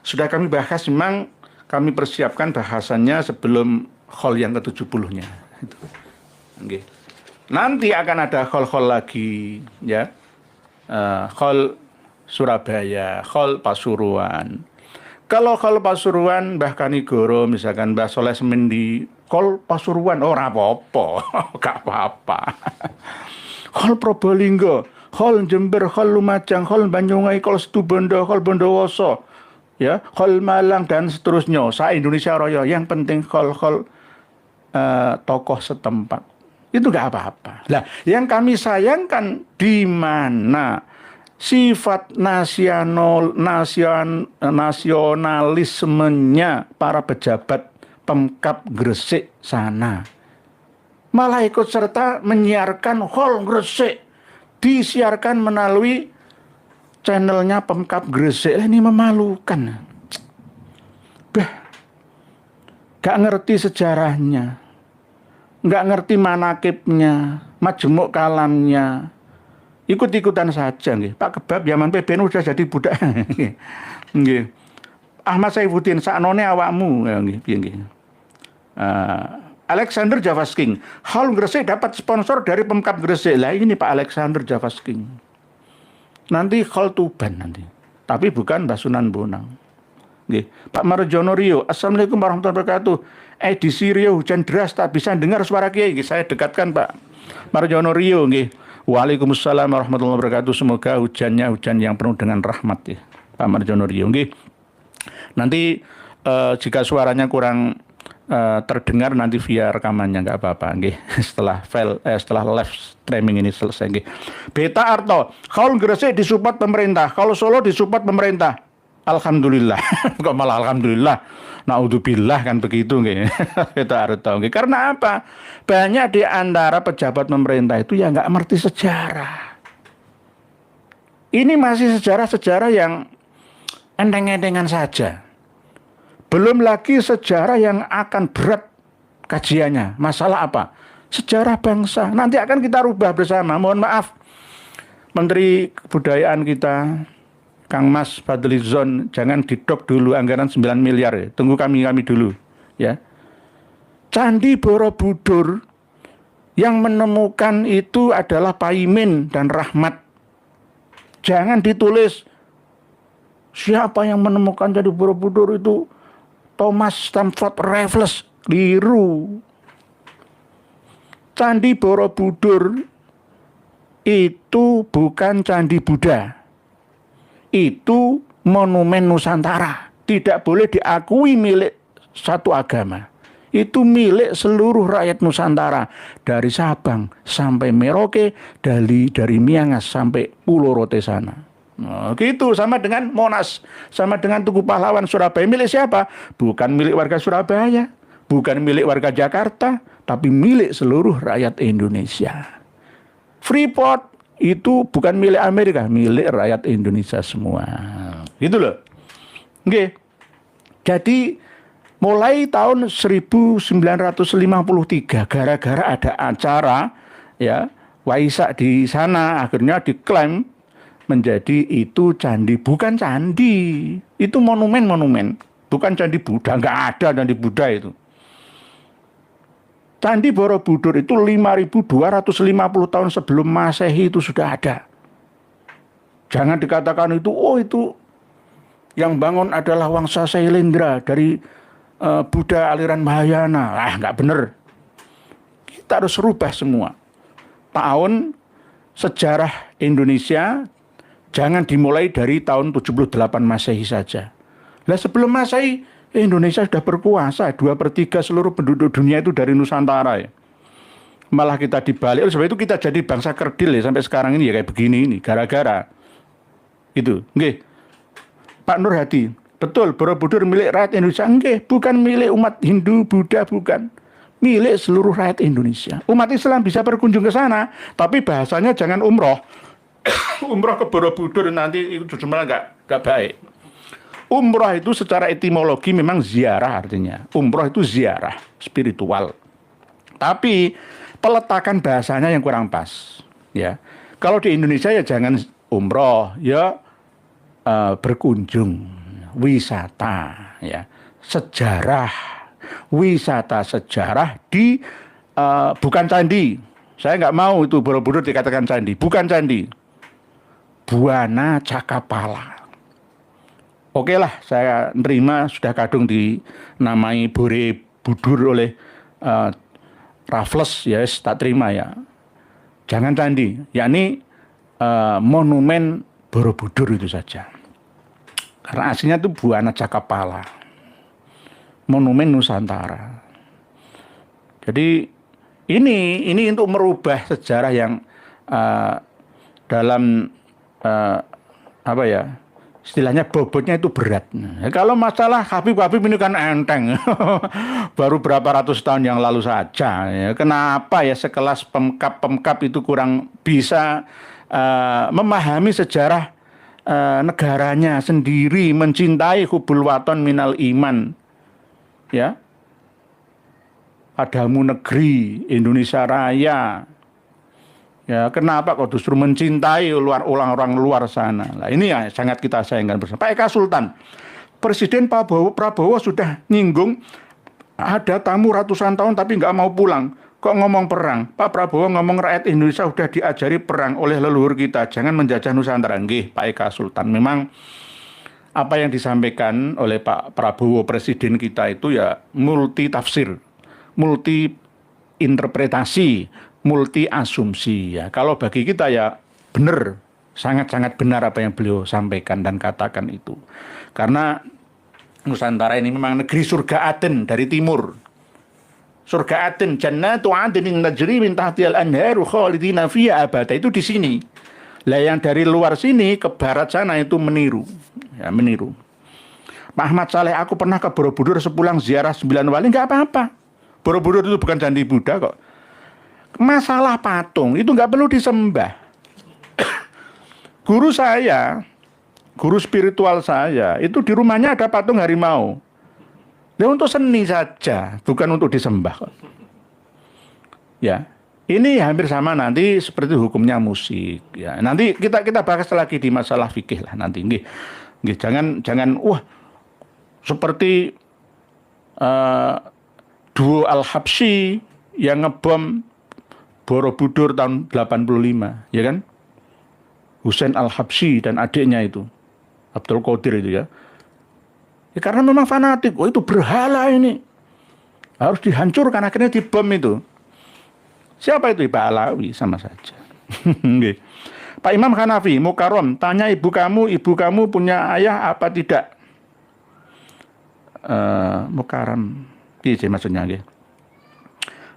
Sudah kami bahas, memang kami persiapkan bahasannya sebelum khol yang ke-70-nya. Okay. Nanti akan ada khol-khol lagi, ya. Khol Surabaya, khol Pasuruan. Kalau khol Pasuruan, Mbah Kanigoro, misalkan Mbah Soleh Semendi, khol Pasuruan, oh apa-apa, gak apa-apa. Khol Probolinggo, khol Jember, khol Lumajang, khol Banyuwangi, khol Situbondo, khol Bondowoso, ya, khol Malang dan seterusnya. Indonesia Raya, yang penting khol-khol tokoh setempat. Itu nggak apa-apa. Nah, yang kami sayangkan di mana sifat nasionalismenya para pejabat Pemkab Gresik sana. Malah ikut serta menyiarkan khol Gresik, disiarkan melalui channelnya Pemkab Gresik. Ini memalukan. Gak ngerti sejarahnya, gak ngerti manakibnya, majemuk kalamnya, ikut-ikutan saja. Pak Kebab zaman PBNU sudah jadi budak. Ahmad Saifuddin saknone awakmu. Alexander Javasking, khol Gresik dapat sponsor dari Pemkab Gresik. Lah ini Pak Alexander Javasking. Nanti khol Tuban nanti, tapi bukan Mbah Sunan Bonang. Pak Marjono Rio, Assalamualaikum warahmatullahi wabarakatuh. Edisi Rio hujan deras tak bisa dengar suara Kiai. Saya dekatkan Pak Marjono Rio. Waalaikumsalam warahmatullahi wabarakatuh. Semoga hujannya hujan yang penuh dengan rahmat, Pak Marjono Rio. Nanti jika suaranya kurang terdengar nanti via rekamannya, nggak apa-apa, setelah live streaming ini selesai. Beta Arto, khol Gresik disupport pemerintah, kalau Solo disupport pemerintah. Alhamdulillah. Kok malah alhamdulillah? Naudzubillah kan begitu, Beta Arto. Karena apa? Banyak di antara pejabat pemerintah itu yang nggak mengerti sejarah. Ini masih sejarah-sejarah yang enteng-entengan saja. Belum lagi sejarah yang akan berat kajiannya. Masalah apa? Sejarah bangsa. Nanti akan kita rubah bersama. Mohon maaf, Menteri Kebudayaan kita, Kang Mas Fadlizon, jangan didop dulu anggaran 9 miliar. Tunggu kami dulu. Ya. Candi Borobudur yang menemukan itu adalah Paimin dan Rahmat. Jangan ditulis siapa yang menemukan Candi Borobudur itu Thomas Stamford Raffles. Keliru. Candi Borobudur itu bukan Candi Buddha. Itu monumen Nusantara. Tidak boleh diakui milik satu agama. Itu milik seluruh rakyat Nusantara. Dari Sabang sampai Merauke, dari Miangas sampai Pulau Rote sana. Nah, gitu, sama dengan Monas, sama dengan Tugu Pahlawan Surabaya. Milik siapa? Bukan milik warga Surabaya, bukan milik warga Jakarta, tapi milik seluruh rakyat Indonesia. Freeport itu bukan milik Amerika, milik rakyat Indonesia semua. Gitu loh. Oke. Jadi mulai tahun 1953 gara-gara ada acara ya Waisak di sana, akhirnya diklaim menjadi itu candi. Bukan candi, itu monumen, bukan candi Buddha. Nggak ada candi Buddha itu. Candi Borobudur itu 5.250 tahun sebelum Masehi itu sudah ada. Jangan dikatakan itu, oh itu yang bangun adalah Wangsa Sailendra dari Buddha aliran Mahayana. Nggak benar. kita harus rubah semua. Tahun sejarah Indonesia jangan dimulai dari tahun 78 Masehi saja. Lah sebelum Masehi Indonesia sudah berkuasa, 2/3 seluruh penduduk dunia itu dari Nusantara ya. Malah kita dibalik, oleh sebab itu kita jadi bangsa kerdil ya sampai sekarang ini ya kayak begini ini, gara-gara itu. Nggih. Pak Nur Hadi, betul Borobudur milik rakyat Indonesia. Nggih, bukan milik umat Hindu, Buddha, bukan. Milik seluruh rakyat Indonesia. Umat Islam bisa berkunjung ke sana, tapi bahasanya jangan umroh. Umroh ke Borobudur nanti itu sebenarnya nggak baik. Umroh itu secara etimologi memang ziarah artinya. Umroh itu ziarah spiritual. Tapi peletakan bahasanya yang kurang pas. Ya, kalau di Indonesia ya jangan umroh, ya berkunjung, wisata, ya sejarah, wisata sejarah di bukan candi. Saya nggak mau itu Borobudur dikatakan candi, bukan candi. Buana Cakapala. Oke lah, saya nerima sudah kadung dinamai Borobudur oleh Raffles, ya yes, tak terima ya. Jangan candi, yakni monumen Borobudur itu saja. Karena aslinya itu Buana Cakapala, monumen Nusantara. Jadi ini untuk merubah sejarah yang dalam apa ya? Istilahnya bobotnya itu berat. Nah, kalau masalah Habib ini kan enteng, baru berapa ratus tahun yang lalu saja. Ya. Kenapa ya sekelas pemkap itu kurang bisa memahami sejarah negaranya sendiri, mencintai hubul waton minal iman, ya. Padamu negeri Indonesia Raya. Ya, kenapa kok justru mencintai orang-orang luar sana? Nah, ini ya sangat kita sayangkan bersama. Pak Eka Sultan, Presiden Prabowo sudah nyinggung ada tamu ratusan tahun tapi nggak mau pulang. Kok ngomong perang? Pak Prabowo ngomong rakyat Indonesia sudah diajari perang oleh leluhur kita. Jangan menjajah Nusantara. Nggih, Pak Eka Sultan. Memang apa yang disampaikan oleh Pak Prabowo Presiden kita itu ya multi tafsir, multi interpretasi, multi asumsi ya. Kalau bagi kita ya benar, sangat-sangat benar apa yang beliau sampaikan dan katakan itu. Karena Nusantara ini memang negeri surga Aden dari timur. Surga Aden, jannatu adnin tajri min tahtihal anharu khalidina fiha abada, itu di sini. Lah yang dari luar sini ke barat sana itu meniru. Ya, meniru. Pak Ahmad Saleh, aku pernah ke Borobudur sepulang ziarah 9 wali, enggak apa-apa. Borobudur itu bukan candi Buddha kok. Masalah patung itu nggak perlu disembah. Guru saya, guru spiritual saya, itu di rumahnya ada patung harimau. Ya untuk seni saja, bukan untuk disembah. Ya, ini hampir sama nanti seperti hukumnya musik. Ya, nanti kita bahas lagi di masalah fikih lah nanti. Nggih, jangan wah seperti duo Al-Habsyi yang ngebom Borobudur tahun 85, ya kan? Husain Al-Habsyi dan adiknya itu, Abdul Qadir itu ya. Ya karena memang fanatik, oh itu berhala ini. Harus dihancurkan, akhirnya dibom itu. Siapa itu? Pak Alawi, sama saja. Pak Imam Hanafi, Mukarram, tanya ibu kamu punya ayah apa tidak? Mukarram, iya maksudnya nggih.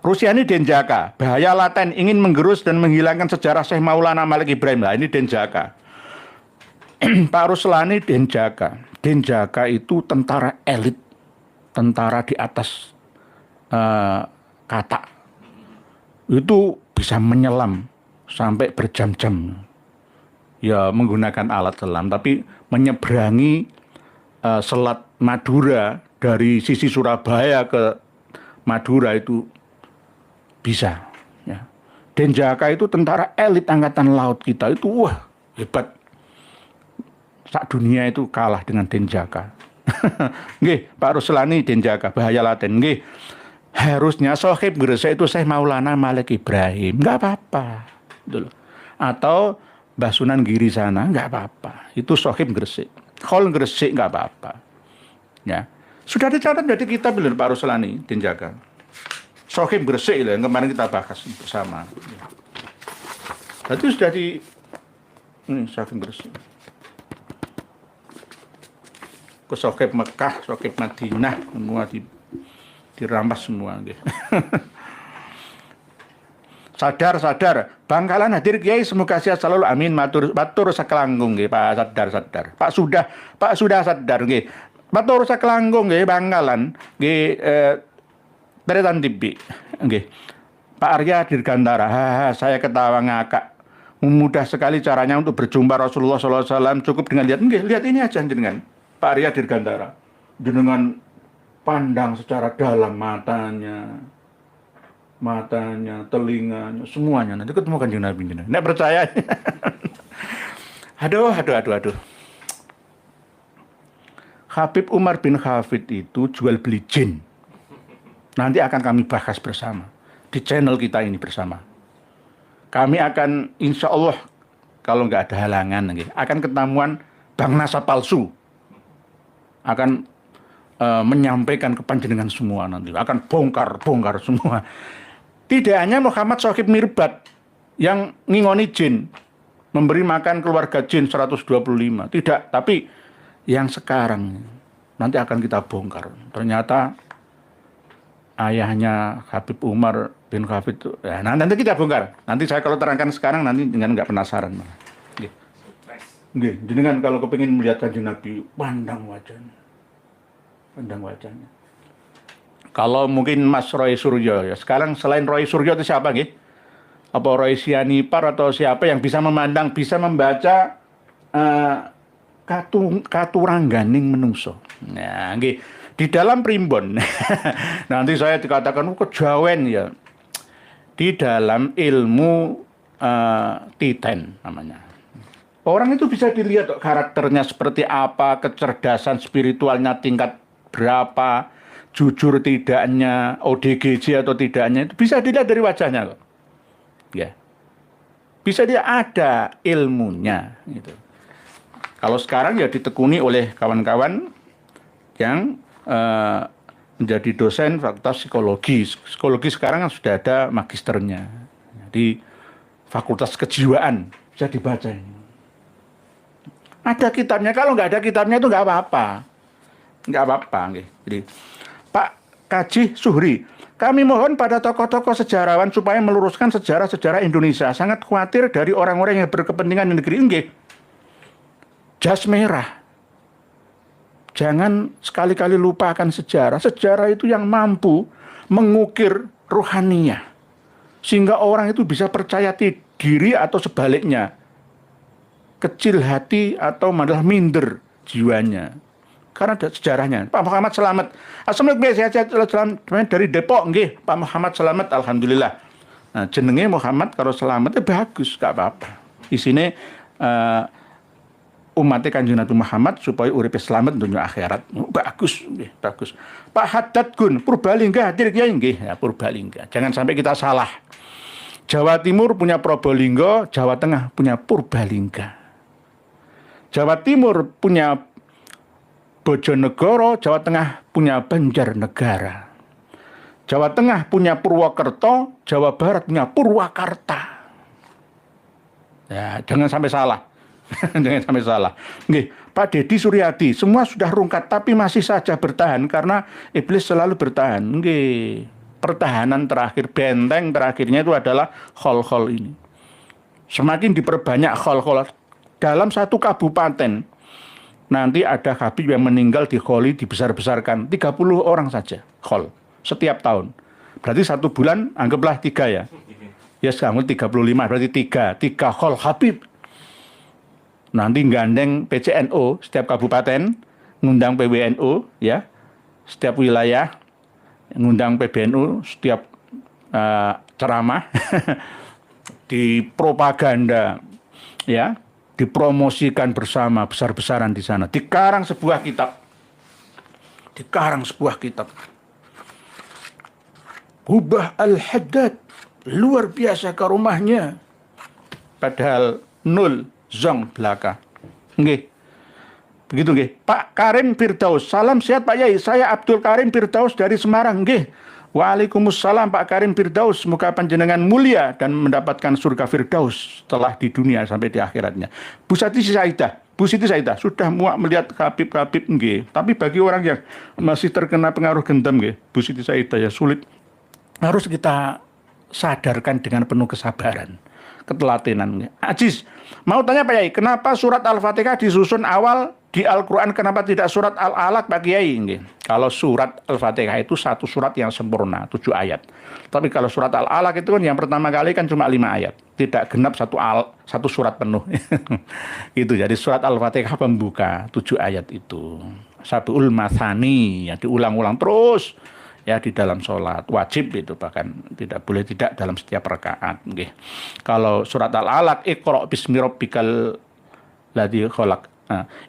Rusiani Denjaka, bahaya laten ingin menggerus dan menghilangkan sejarah Syekh Maulana Malik Ibrahim. Nah, ini Denjaka. Pak Ruslani Denjaka. Denjaka itu tentara elit, tentara di atas kata. Itu bisa menyelam sampai berjam-jam. Ya menggunakan alat selam, tapi menyeberangi Selat Madura dari sisi Surabaya ke Madura itu bisa, ya. Denjaka itu tentara elit angkatan laut kita itu wah hebat. Sak dunia itu kalah dengan Denjaka. Nggih, Pak Ruslani Denjaka, bahaya laten. Nggih, harusnya sohib Gresik itu Syekh Maulana Malik Ibrahim, nggak apa-apa, gitu loh. Atau Mbah Sunan Giri sana, nggak apa-apa. Itu sohib Gresik, Khol Gresik nggak apa-apa. Ya, sudah dicatat dari kitab Pak Ruslani Denjaka. Sohib Gresik yang kemarin kita bahas bersama. Itu sudah di ini Sohib Gresik. Ke Sohib Mekah, Sohib Madinah, semua dirampas semua. Sadar, Bangkalan hadir Kiai, semoga sehat selalu, amin. Matur sakelangkung nggih, Pak sadar. Pak sudah sadar nggih. Matur sakelangkung nggih Bangkalan nggih Teretan TV nggih. Pak Arya Dirgantara, saya ketawa ngakak. Mudah sekali caranya untuk berjumpa Rasulullah SAW, cukup dengan lihat ini aja jenengan. Pak Arya Dirgantara, jenengan pandang secara dalam matanya, telinganya, semuanya. Nanti ketemu Kanjeng Nabi. Nek percaya. Aduh. Habib Umar bin Hafid itu jual beli jin. Nanti akan kami bahas bersama di channel kita ini bersama. Kami akan insya Allah kalau nggak ada halangan, akan ketemuan Bang Nasa palsu. Akan menyampaikan ke panjenengan semua nanti. Akan bongkar semua. Tidak hanya Muhammad Sohib Mirbat yang ngingoni jin, memberi makan keluarga jin 125. Tidak, tapi yang sekarang nanti akan kita bongkar. Ternyata ayahnya Habib Umar bin Hafid itu, ya, nanti kita bongkar. Nanti saya kalau terangkan sekarang nanti dengan nggak penasaran. Jenengan kalau kepingin melihat Kanjeng Nabi, pandang wajahnya. Kalau mungkin Mas Roy Suryo ya. Sekarang selain Roy Suryo itu siapa nggih? Apa Roy Sianipar atau siapa yang bisa memandang, bisa membaca katurangganing menungso. Nah, nggih. Di dalam primbon. Nanti saya dikatakan kejawen ya. Di dalam ilmu titen namanya. Orang itu bisa dilihat karakternya seperti apa, kecerdasan spiritualnya tingkat berapa, jujur tidaknya, ODGJ atau tidaknya, itu bisa dilihat dari wajahnya kok. Ya. Bisa dia ada ilmunya gitu. Kalau sekarang ya ditekuni oleh kawan-kawan yang menjadi dosen fakultas psikologi. Psikologi sekarang kan sudah ada magisternya. Di fakultas kejiwaan bisa dibaca ini. Ada kitabnya, kalau nggak ada kitabnya itu nggak apa-apa. Jadi, Pak Kaji Suhri, kami mohon pada tokoh-tokoh sejarawan supaya meluruskan sejarah-sejarah Indonesia. Sangat khawatir dari orang-orang yang berkepentingan di negeri ini. Jas merah. Jangan sekali-kali lupakan sejarah. Sejarah itu yang mampu mengukir rohaniah. Sehingga orang itu bisa percaya diri atau sebaliknya. Kecil hati atau malah minder jiwanya. Karena ada sejarahnya. Pak Muhammad Selamat. Assalamualaikum dari Depok nggih. Pak Muhammad Selamat, alhamdulillah. Nah, jenenge Muhammad kalau Selamat itu bagus, gak apa-apa. Isine umat Kanjeng Nabi Muhammad supaya uripe selamat dunia akhirat. Bagus, nggih, bagus. Pak Haddad Gun, Purbalingga hadir Kiai nggih. Ya, Purbalingga. Jangan sampai kita salah. Jawa Timur punya Probolinggo, Jawa Tengah punya Purbalingga. Jawa Timur punya Bojonegoro, Jawa Tengah punya Banjarnegara. Jawa Tengah punya Purwokerto, Jawa Barat punya Purwakarta. Ya, jangan sampai salah. Jangan sampai salah. Nggih, Pak Dedi Suryadi, semua sudah rungkat tapi masih saja bertahan karena iblis selalu bertahan. Nggih. Pertahanan terakhir, benteng terakhirnya itu adalah khol-khol ini. Semakin diperbanyak khol-khol dalam satu kabupaten, nanti ada habib yang meninggal di kholi dibesar-besarkan 30 orang saja khol setiap tahun. Berarti 1 bulan anggaplah 3 ya. Ya sekarang 35 berarti 3 khol habib. Nanti gandeng PCNO setiap kabupaten, ngundang PWNU ya, setiap wilayah, ngundang PBNU setiap ceramah, di propaganda ya, dipromosikan bersama besar-besaran di sana. Dikarang sebuah kitab. Hubah Al-Haddad, luar biasa ke rumahnya. Padahal 0 zong belaka. Nggih. Begitu nggih. Pak Karim Firdaus, salam sehat Pak Yai. Saya Abdul Karim Firdaus dari Semarang nggih. Waalaikumsalam Pak Karim Firdaus, semoga panjenengan mulia dan mendapatkan surga Firdaus setelah di dunia sampai di akhiratnya. Bu Siti Saidah sudah muak melihat Habib nggih. Tapi bagi orang yang masih terkena pengaruh gendam nggih, Bu Siti Saidah ya sulit. Harus kita sadarkan dengan penuh kesabaran, ketelatenan. Aziz, mau tanya Pak Yai, kenapa surat Al-Fatihah disusun awal di Al-Quran, kenapa tidak surat Al-Alaq Pak Kiai? Kalau surat Al-Fatihah itu satu surat yang sempurna, 7 ayat. Tapi kalau surat Al-Alaq itu kan yang pertama kali kan cuma 5 ayat. Tidak genap satu surat penuh. Itu jadi surat Al-Fatihah pembuka, 7 ayat itu. Sabiul Mathani, ya diulang-ulang terus. Ya di dalam sholat wajib itu, bahkan tidak boleh tidak dalam setiap rakaat. Kalau surat Al-Alaq, Iqra bismi rabbikal ladzi khalaq.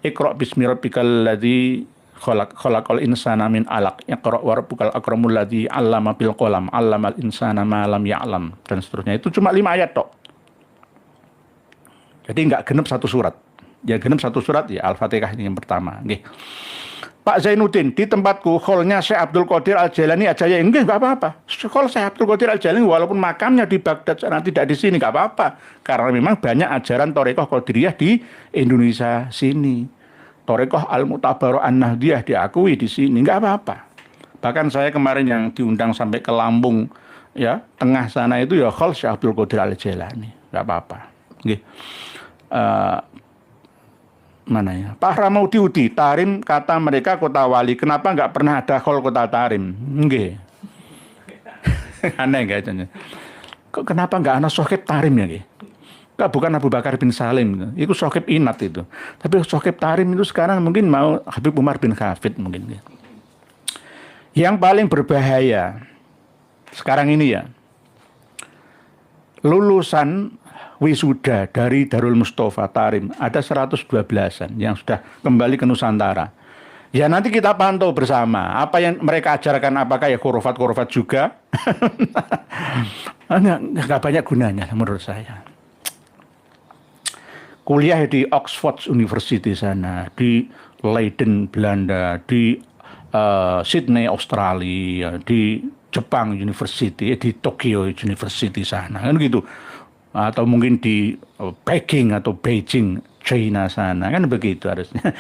Iqra bismi rabbikal ladzi khalaq, khalaqal insana min 'alaq. Iqra wa rabbukal akramul ladzi 'allama bil qalam, 'allamal insana ma lam ya'lam, dan seterusnya. Itu cuma 5 ayat tok. Jadi enggak genep satu surat. Ya genep satu surat ya Al-Fatihah ini yang pertama, nggih. Pak Zainuddin, di tempatku kholnya Syekh Abdul Qadir Al-Jailani aja ya. Enggak apa-apa. Khol Syekh Abdul Qadir Al-Jailani walaupun makamnya di Baghdad sana, tidak di sini, enggak apa-apa. Karena memang banyak ajaran Thariqah Qadiriyah di Indonesia sini. Thariqah Al-Mu'tabarah An-Nahdiyah diakui di sini, enggak apa-apa. Bahkan saya kemarin yang diundang sampai ke Lampung ya, tengah sana itu ya khol Syekh Abdul Qadir Al-Jailani. Enggak apa-apa. Nggih. Mana ya? Pak Ramaudi Udi, Tarim kata mereka kota wali. Kenapa nggak pernah ada khol kota Tarim? Nggih. Aneh nggak? Kenapa nggak ada sohib Tarim ya? Bukan Abu Bakar bin Salim. Itu sohib Inat itu. Tapi sohib Tarim itu sekarang mungkin mau Habib Umar bin Khafid mungkin. Yang paling berbahaya sekarang ini ya, lulusan wisuda dari Darul Mustafa Tarim ada 112-an yang sudah kembali ke Nusantara. Ya nanti kita pantau bersama apa yang mereka ajarkan, apakah ya khurafat juga. Nggak banyak gunanya menurut saya. Kuliah di Oxford University sana, di Leiden Belanda, di Sydney Australia, di Jepang University, di Tokyo University sana kan gitu. Atau mungkin di Peking atau Beijing, China sana, kan begitu harusnya.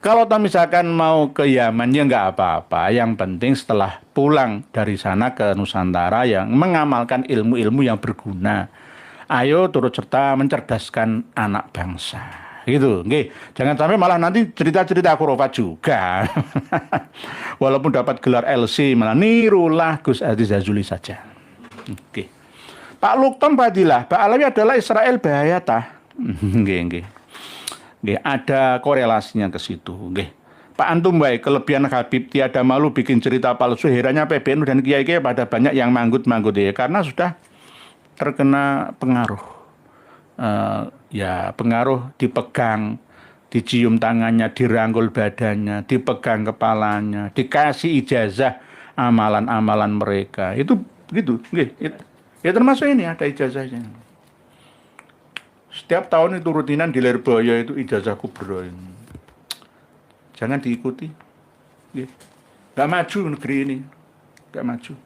Kalau misalkan mau ke Yaman ya nggak apa-apa, yang penting setelah pulang dari sana ke Nusantara yang mengamalkan ilmu-ilmu yang berguna. Ayo turut serta mencerdaskan anak bangsa. Gitu, nggih. Jangan sampai malah nanti cerita-cerita khurafat juga. Walaupun dapat gelar LC malah nirulah Gus Aziz Jazuli saja. Oke. Pak Lukton Fadilah, Pak Alawi adalah Israel bahaya tah. Nggih. Ada korelasinya ke situ, nggih. Pak Antum baik, kelebihan Habib tiada malu bikin cerita palsu, herannya PBNU dan kiai-kiai pada banyak yang manggut-manggut ya, karena sudah terkena pengaruh. Ya pengaruh, dipegang, dicium tangannya, dirangkul badannya, dipegang kepalanya, dikasih ijazah amalan-amalan mereka. Itu begitu, nggih. Ya termasuk ini ada ijazahnya. Setiap tahun itu rutinan di Lirboyo itu ijazah kubro. Jangan diikuti. Gak maju negeri ini. Gak maju.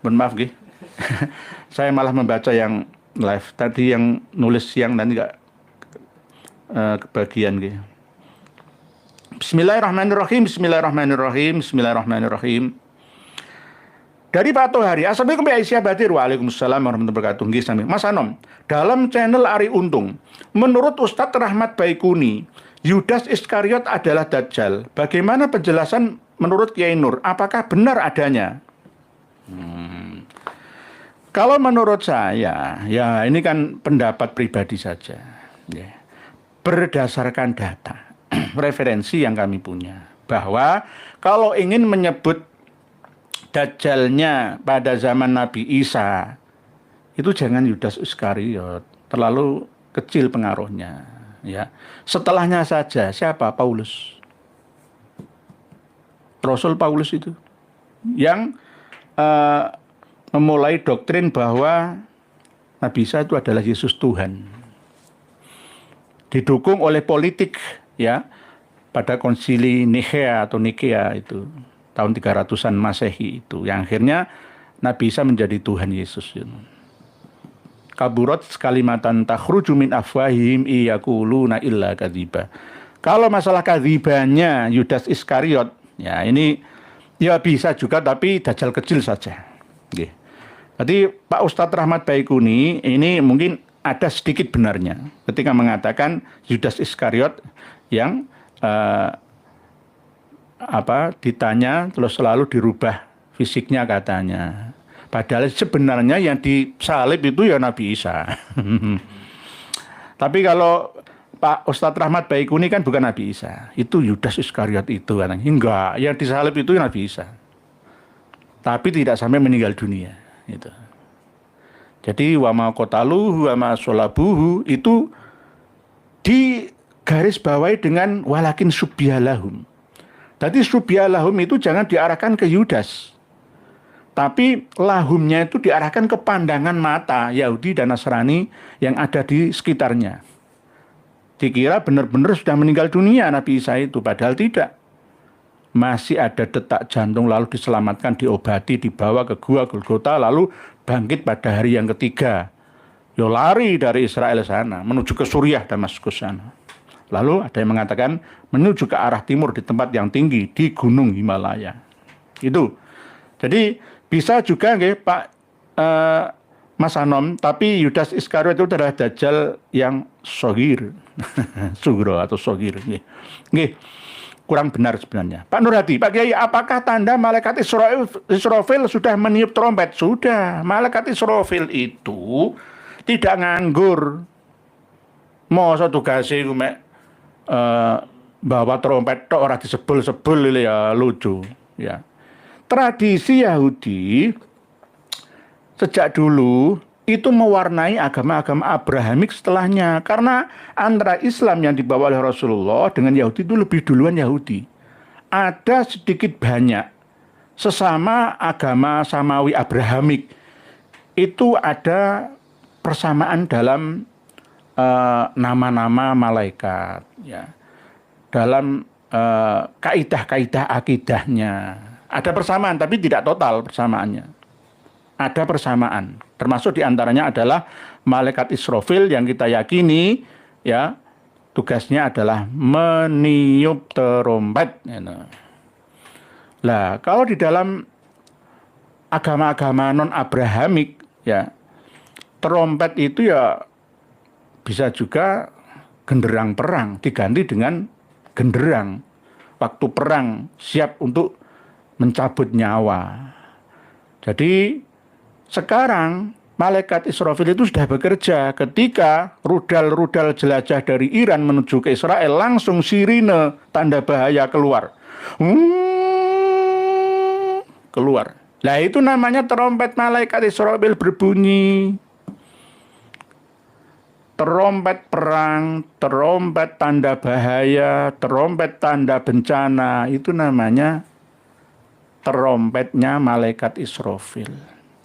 Mohon maaf. Saya malah membaca yang live. Tadi yang nulis siang nanti gak kebagian. Bismillahirrahmanirrahim. Dari Pak Tohari, Assalamualaikum Pak Aisyah Badir. Waalaikumsalam warahmatullahi wabarakatuh. Mas Anom, dalam channel Ari Untung, menurut Ustadz Rahmat Baikuni, Yudas Iskariot adalah Dajjal. Bagaimana penjelasan menurut Kiai Nur? Apakah benar adanya? Kalau menurut saya, ya ini kan pendapat pribadi saja. Ya. Berdasarkan data, referensi yang kami punya. Bahwa kalau ingin menyebut Dajjalnya pada zaman Nabi Isa, itu jangan Yudas Iskariot, terlalu kecil pengaruhnya. Ya, setelahnya saja siapa? Paulus, Rasul Paulus itu yang memulai doktrin bahwa Nabi Isa itu adalah Yesus Tuhan, didukung oleh politik ya pada konsili Nikea atau Nikea itu. tahun 300-an Masehi itu, yang akhirnya Nabi Isa menjadi Tuhan Yesus. Kaburat kalimatan takhruju min afwahihim iyaquluna illa kadziba. Kalau masalah kadzibannya Yudas Iskariot, ya ini ya bisa juga tapi dajjal kecil saja. Oke. Jadi Pak Ustadz Rahmat Baikuni ini mungkin ada sedikit benarnya ketika mengatakan Yudas Iskariot yang ditanya terus selalu dirubah fisiknya katanya. Padahal sebenarnya yang disalib itu ya Nabi Isa. Tapi kalau Pak Ustadz Rahmat Baikuni kan bukan Nabi Isa, itu Yudas Iskariot itu kan. Enggak, yang disalib itu Nabi Isa. Tapi tidak sampai meninggal dunia. Gitu. Jadi wa ma qataluhu wa ma sholabuhu itu digaris bawahi dengan walakin subyalahum. Jadi subyalahum itu jangan diarahkan ke Yudas. Tapi lahumnya itu diarahkan ke pandangan mata Yahudi dan Nasrani yang ada di sekitarnya. Dikira benar-benar sudah meninggal dunia Nabi Isa itu, padahal tidak. Masih ada detak jantung, lalu diselamatkan, diobati, dibawa ke gua Golgota, lalu bangkit pada hari yang ketiga. Yo lari dari Israel sana, menuju ke Suriah, Damaskus sana. Lalu ada yang mengatakan menuju ke arah timur di tempat yang tinggi, di Gunung Himalaya. Itu. Jadi bisa juga Pak Mas Anom, tapi Yudas Iskariot itu adalah dajjal yang sohir. Sugro atau sohir. Nggih. Kurang benar sebenarnya. Pak Nur Hadi, Pak Kiai, apakah tanda malaikat Israfil sudah meniup trompet? Sudah. Malaikat Israfil itu tidak nganggur. Masa tugasnya itu bawa trompet tok ora disebul-sebul ya lucu. Ya. Tradisi Yahudi sejak dulu itu mewarnai agama-agama Abrahamik setelahnya. Karena antara Islam yang dibawa oleh Rasulullah dengan Yahudi itu lebih duluan Yahudi. Ada sedikit banyak sesama agama Samawi Abrahamik. Itu ada persamaan dalam nama-nama malaikat. Ya. Dalam kaidah-kaidah akidahnya. Ada persamaan tapi tidak total persamaannya. Ada persamaan, termasuk diantaranya adalah malaikat Israfil yang kita yakini ya tugasnya adalah meniup trompet. Lah kalau di dalam agama-agama non Abrahamik ya trompet itu ya bisa juga genderang perang diganti dengan genderang waktu perang siap untuk mencabut nyawa. Jadi sekarang malaikat Israfil itu sudah bekerja ketika rudal-rudal jelajah dari Iran menuju ke Israel langsung sirine tanda bahaya keluar. Keluar. Nah itu namanya trompet malaikat Israfil berbunyi. Trompet perang, trompet tanda bahaya, trompet tanda bencana, itu namanya trompetnya malaikat Israfil.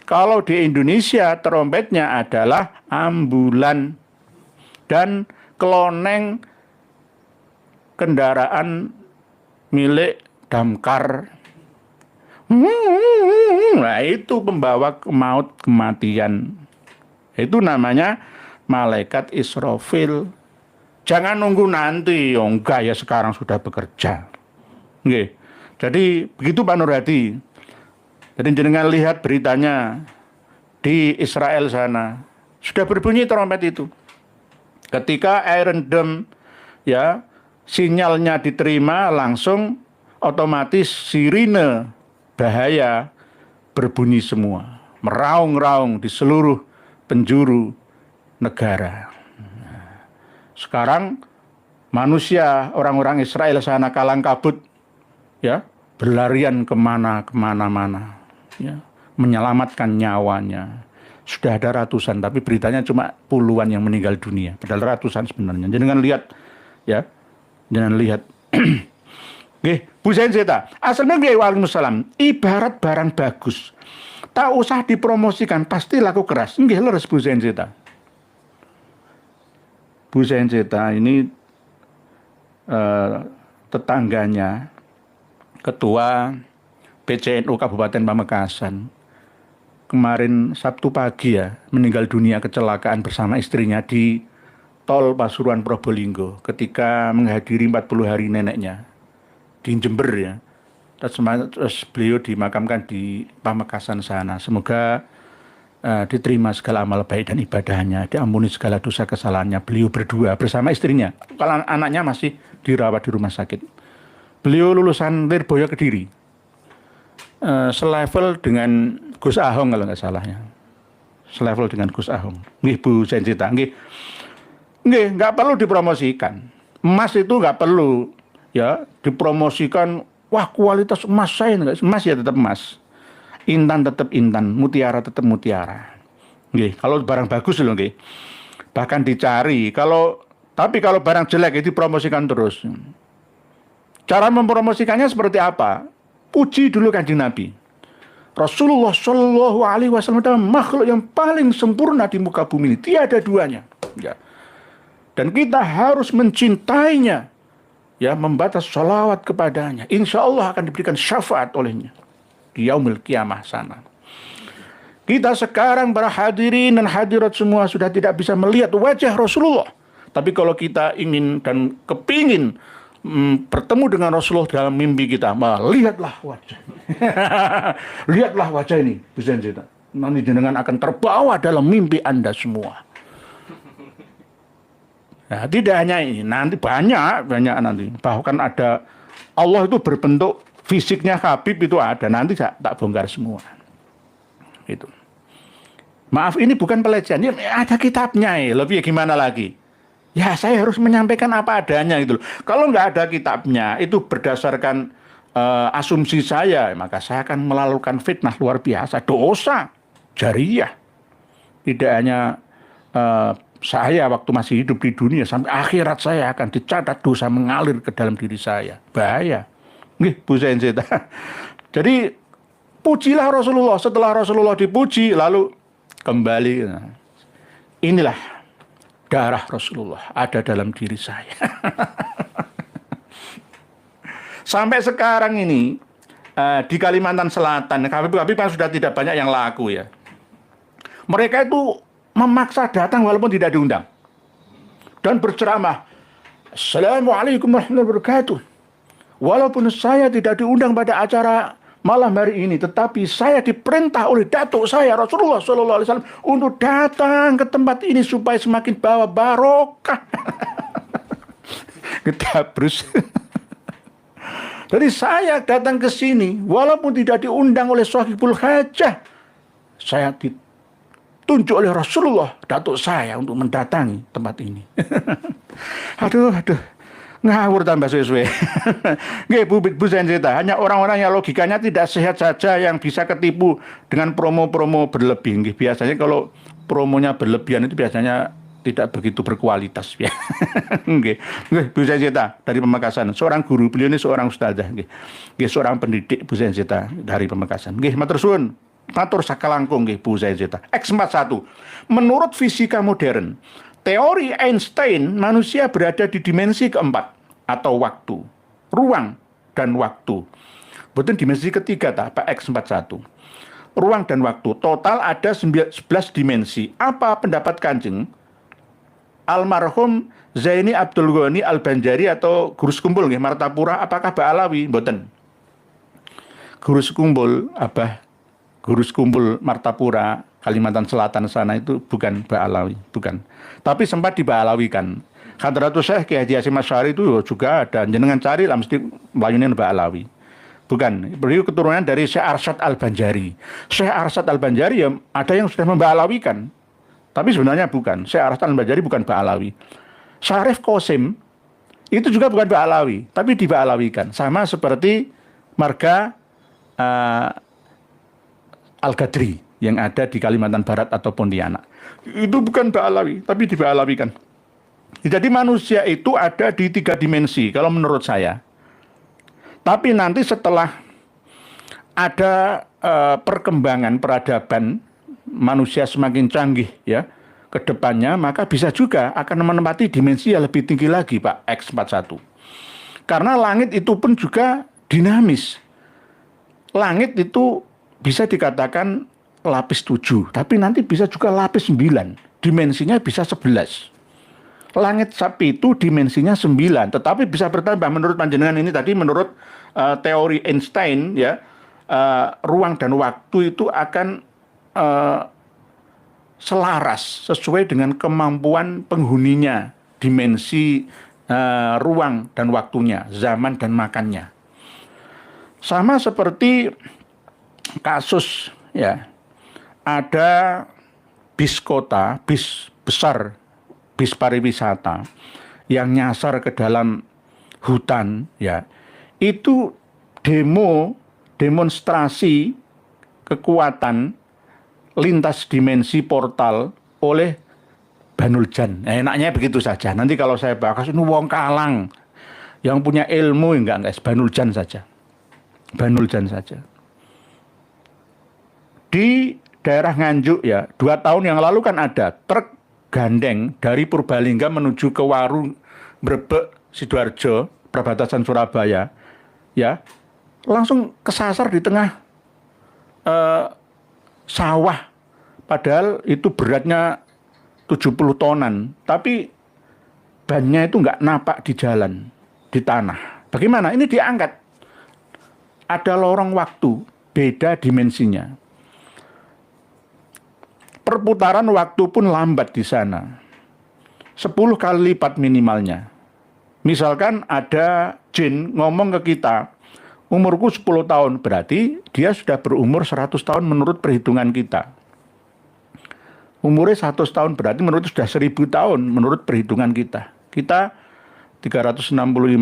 Kalau di Indonesia trompetnya adalah ambulan dan keloneng kendaraan milik damkar. Nah itu pembawa maut kematian. Itu namanya malaikat Israfil. Jangan nunggu nanti, oh enggak ya sekarang sudah bekerja. Nggih. Jadi begitu Pak Nur Hadi. Jadi jenengan lihat beritanya di Israel sana sudah berbunyi trompet itu. Ketika Iron Dome ya sinyalnya diterima langsung otomatis sirine bahaya berbunyi semua, meraung-raung di seluruh penjuru negara. Sekarang manusia orang-orang Israel sana kalang kabut ya berlarian kemana-mana ya menyelamatkan nyawanya. Sudah ada ratusan tapi beritanya cuma puluhan yang meninggal dunia padahal ratusan sebenarnya. Jangan lihat ya, jangan lihat. Nggih, Bu Zain Zeta, asalnya nggih waalaikumsalam, ibarat barang bagus tak usah dipromosikan pasti laku keras. Nggih leres Bu Zain Zeta. Bu Zain Zeta ini tetangganya ketua PCNU Kabupaten Pamekasan. Kemarin Sabtu pagi ya, meninggal dunia kecelakaan bersama istrinya di tol Pasuruan Probolinggo ketika menghadiri 40 hari neneknya di Jember ya. Terus beliau dimakamkan di Pamekasan sana. Semoga diterima segala amal baik dan ibadahnya, diampuni segala dosa kesalahannya. Beliau berdua bersama istrinya. Kalau anaknya masih dirawat di rumah sakit. Beliau lulusan Lirboyo Kediri. Selevel dengan Gus Ahong kalau nggak salah ya. Selevel dengan Gus Ahong. Nggih Bu Sensita, nggih. Nggih, nggak perlu dipromosikan. Emas itu nggak perlu ya dipromosikan. Wah, kualitas emas saya enggak. Emas ya tetap emas. Intan tetap intan, mutiara tetap mutiara. Nggih, kalau barang bagus loh nggih. Bahkan dicari. Tapi kalau barang jelek itu dipromosikan terus. Cara mempromosikannya seperti apa? Puji dulu Kanjeng Nabi. Rasulullah Shallallahu Alaihi Wasallam adalah makhluk yang paling sempurna di muka bumi ini, tiada duanya. Ya. Dan kita harus mencintainya, ya, membatas sholawat kepadanya. Insya Allah akan diberikan syafaat olehnya di yaumil kiamah sana. Kita sekarang para hadirin dan hadirat semua sudah tidak bisa melihat wajah Rasulullah. Tapi kalau kita ingin dan kepingin bertemu dengan Rasulullah dalam mimpi kita, lihatlah wajah. Lihatlah wajah ini, Bu Sensita. Nanti jenengan akan terbawa dalam mimpi Anda semua. Nah, tidak hanya ini, nanti banyak nanti. Bahkan ada Allah itu berbentuk fisiknya Habib itu ada, nanti tak bongkar semua. Itu. Maaf, ini bukan pelecehan, ya, ada kitabnya ya, lebih gimana lagi? Ya, saya harus menyampaikan apa adanya gitu loh. Kalau nggak ada kitabnya, itu berdasarkan asumsi saya, maka saya akan melakukan fitnah luar biasa, dosa jariyah. Tidak hanya saya waktu masih hidup di dunia, sampai akhirat saya akan dicatat dosa mengalir ke dalam diri saya. Bahaya. Nggih, Bu Sensita. Jadi, pujilah Rasulullah. Setelah Rasulullah dipuji, lalu kembali. Inilah darah Rasulullah ada dalam diri saya. Sampai sekarang ini, di Kalimantan Selatan, Habib kan sudah tidak banyak yang laku ya. Mereka itu memaksa datang walaupun tidak diundang. Dan berceramah, Assalamualaikum warahmatullahi wabarakatuh. Walaupun saya tidak diundang pada acara malam hari ini, tetapi saya diperintah oleh datuk saya Rasulullah SAW untuk datang ke tempat ini supaya semakin bawa barokah. Getabrus. Jadi saya datang ke sini walaupun tidak diundang oleh Sahibul Hajah, saya ditunjuk oleh Rasulullah datuk saya untuk mendatangi tempat ini. Aduh. Ngawur tambah suwe-suwe. Nggih, Bu Sensita, hanya orang-orang yang logikanya tidak sehat saja yang bisa ketipu dengan promo-promo berlebih. Nggih, biasanya kalau promonya berlebihan itu biasanya tidak begitu berkualitas ya. Nggih, Bu Sensita dari Pamekasan, seorang guru, beliau ini seorang ustazah nggih. Nggih, seorang pendidik Bu Sensita dari Pamekasan. Nggih, matur suwun. Matur sakalangkung nggih Bu Sensita. X41. Menurut fisika modern, teori Einstein, manusia berada di dimensi keempat atau waktu, ruang dan waktu. Betul dimensi ketiga Pak X41. Ruang dan waktu. Total ada 11 dimensi. Apa pendapat Kanjeng almarhum Zaini Abdul Ghani Al-Banjari atau Guru Sekumpul nggih Martapura, apakah Ba'alawi? Mboten. Guru Sekumpul Guru Sekumpul Martapura Kalimantan Selatan sana itu bukan Ba'alawi, bukan. Tapi sempat diba'alawikan. Hadratus Syekh Kiai Haji Hasyim Asy'ari itu juga ada, jenengan cari lah mesti melayunin Ba'alawi. Bukan, beliau keturunan dari Syekh Arsyad Al-Banjari. Syekh Arsyad Al-Banjari ya ada yang sudah memba'alawikan. Tapi sebenarnya bukan, Syekh Arsyad Al-Banjari bukan Ba'alawi. Syarif Qasim itu juga bukan Ba'alawi, tapi diba'alawikan. Sama seperti marga Al-Gadri yang ada di Kalimantan Barat atau Pontianak. Itu bukan Ba'alawi, tapi diba'alawikan. Jadi manusia itu ada di 3 dimensi, kalau menurut saya. Tapi nanti setelah ada perkembangan peradaban, manusia semakin canggih ya ke depannya, maka bisa juga akan menempati dimensi yang lebih tinggi lagi Pak X41. Karena langit itu pun juga dinamis. langit itu bisa dikatakan lapis 7, tapi nanti bisa juga lapis 9, dimensinya bisa 11. Langit sapi itu dimensinya 9, tetapi bisa bertambah menurut panjenengan ini tadi, menurut teori Einstein ya, ruang dan waktu itu akan selaras sesuai dengan kemampuan penghuninya, dimensi ruang dan waktunya, zaman dan makannya. Sama seperti kasus ya, ada bis kota, bis besar, bis pariwisata yang nyasar ke dalam hutan ya, itu demonstrasi kekuatan lintas dimensi portal oleh Banuljan. Enaknya begitu saja. Nanti kalau saya bahas ini wong kalang yang punya ilmu, enggak guys, Banuljan saja. Banuljan saja. Di daerah Nganjuk ya, 2 tahun yang lalu kan ada truk gandeng dari Purbalingga menuju ke Waru, Brebek, Sidoarjo, perbatasan Surabaya, ya, langsung kesasar di tengah sawah, padahal itu beratnya 70 tonan, tapi bannya itu nggak napak di jalan, di tanah. Bagaimana? Ini diangkat. Ada lorong waktu, beda dimensinya. Perputaran waktu pun lambat di sana. 10 kali lipat minimalnya. Misalkan ada jin ngomong ke kita, umurku 10 tahun, berarti dia sudah berumur 100 tahun menurut perhitungan kita. Umurnya 100 tahun berarti menurut sudah 1000 tahun menurut perhitungan kita. Kita 365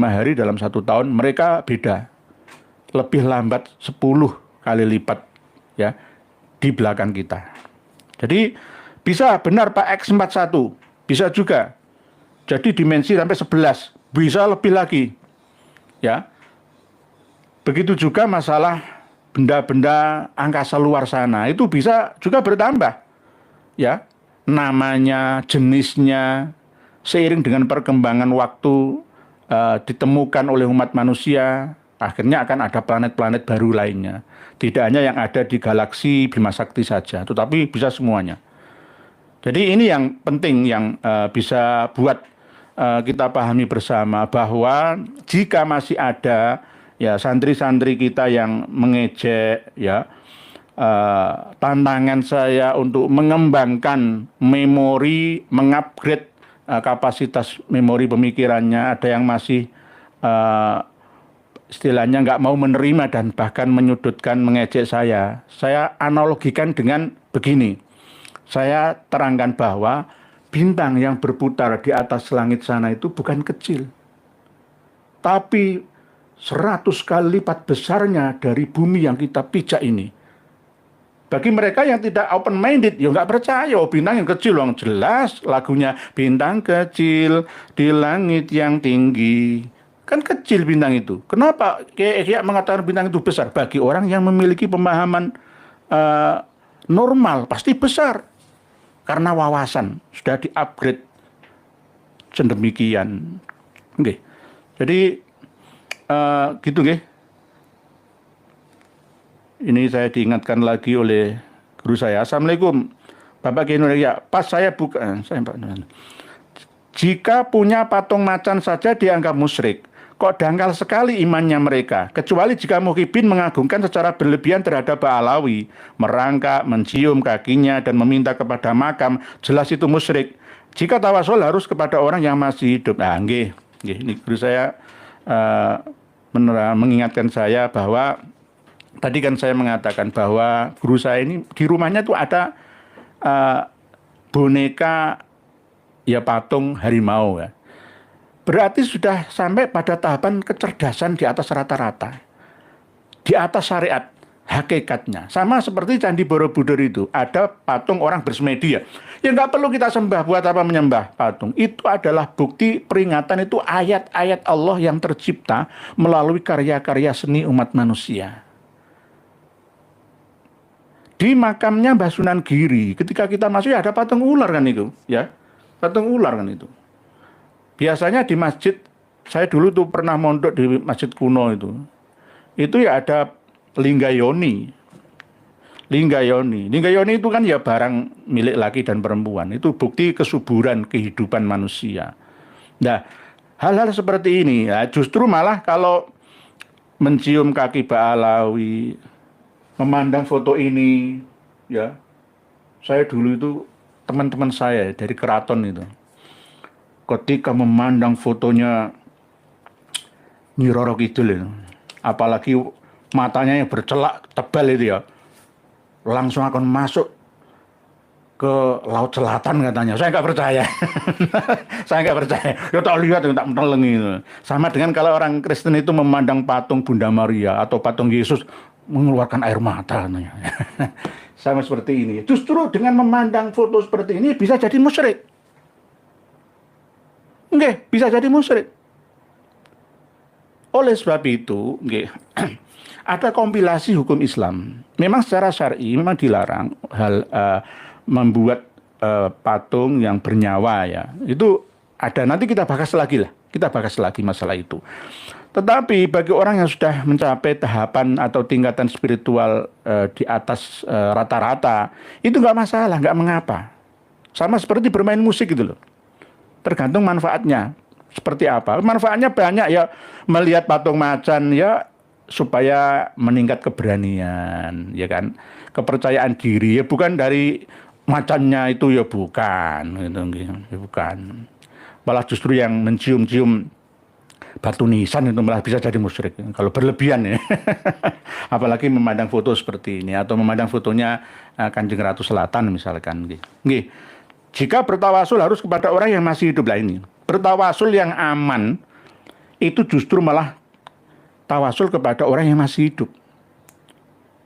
hari dalam 1 tahun, mereka beda. Lebih lambat 10 kali lipat ya di belakang kita. Jadi bisa benar Pak X41, bisa juga. Jadi dimensi sampai 11, bisa lebih lagi. Ya. Begitu juga masalah benda-benda angkasa luar sana, itu bisa juga bertambah. Ya, namanya, jenisnya, seiring dengan perkembangan waktu ditemukan oleh umat manusia, akhirnya akan ada planet-planet baru lainnya. Tidak hanya yang ada di galaksi Bima Sakti saja, tetapi bisa semuanya. Jadi ini yang penting yang bisa buat kita pahami bersama, bahwa jika masih ada ya santri-santri kita yang mengejek ya, tantangan saya untuk mengembangkan memori, mengupgrade kapasitas memori pemikirannya, ada yang masih istilahnya nggak mau menerima dan bahkan menyudutkan, mengejek saya analogikan dengan begini. Saya terangkan bahwa bintang yang berputar di atas langit sana itu bukan kecil, tapi 100 kali lipat besarnya dari bumi yang kita pijak ini. Bagi mereka yang tidak open minded, ya nggak percaya, oh bintang yang kecil, yang jelas lagunya bintang kecil di langit yang tinggi. Kan kecil bintang itu. Kenapa kayak mengatakan bintang itu besar? Bagi orang yang memiliki pemahaman normal pasti besar. Karena wawasan sudah di-upgrade sedemikian. Oke. Jadi gitu nggih. Ini saya diingatkan lagi oleh guru saya. Assalamualaikum Bapak Kiai Nur. Ya, pas saya buka jika punya patung macan saja dianggap musyrik. Kok dangkal sekali imannya mereka. Kecuali jika muhibin mengagungkan secara berlebihan terhadap Ba'alawi, merangkak, mencium kakinya dan meminta kepada makam, jelas itu musyrik. Jika tawasul harus kepada orang yang masih hidup. Nah, nggih, ini guru saya mengingatkan saya bahwa tadi kan saya mengatakan bahwa guru saya ini di rumahnya tuh ada boneka ya patung harimau ya. Berarti sudah sampai pada tahapan kecerdasan di atas rata-rata. Di atas syariat hakikatnya. Sama seperti Candi Borobudur itu, ada patung orang bersemedi ya. Ya nggak perlu kita sembah, buat apa menyembah patung. Itu adalah bukti peringatan, itu ayat-ayat Allah yang tercipta melalui karya-karya seni umat manusia. Di makamnya Mbah Sunan Giri, ketika kita masuk ya ada patung ular kan itu, ya. Patung ular kan itu. Biasanya di masjid, saya dulu tuh pernah mondok di masjid kuno itu ya ada Linggayoni. Linggayoni itu kan ya barang milik laki dan perempuan. Itu bukti kesuburan kehidupan manusia. Nah, hal-hal seperti ini ya justru malah kalau mencium kaki Ba'alawi, memandang foto ini, ya, saya dulu itu teman-teman saya dari keraton itu, ketika memandang fotonya Nyi Roro Kidul itu, apalagi matanya yang bercelak tebal itu ya, langsung akan masuk ke Laut Selatan katanya. Saya nggak percaya. Saya nggak percaya. Ya tak lihat, tak meneleng itu. Sama dengan kalau orang Kristen itu memandang patung Bunda Maria atau patung Yesus mengeluarkan air mata katanya. Sama seperti ini. Justru dengan memandang foto seperti ini bisa jadi musyrik. Nggih, bisa jadi musyrik. Oleh sebab itu, nggih, ada kompilasi hukum Islam. Memang secara syar'i memang dilarang membuat patung yang bernyawa ya. Itu ada, nanti kita bahas lagi lah. Kita bahas lagi masalah itu. Tetapi bagi orang yang sudah mencapai tahapan atau tingkatan spiritual di atas rata-rata, itu nggak masalah, nggak mengapa. Sama seperti bermain musik gitu loh. Tergantung manfaatnya. Seperti apa? Manfaatnya banyak ya, melihat patung macan ya supaya meningkat keberanian, ya kan? Kepercayaan diri ya, bukan dari macannya itu ya, bukan, gitu, ya bukan. Malah justru yang mencium-cium batu nisan itu malah bisa jadi musyrik kalau berlebihan ya. Apalagi memandang foto seperti ini atau memandang fotonya Kanjeng Ratu Selatan misalkan. Nggih. Jika bertawasul harus kepada orang yang masih hidup lah ini. Bertawasul yang aman itu justru malah tawasul kepada orang yang masih hidup.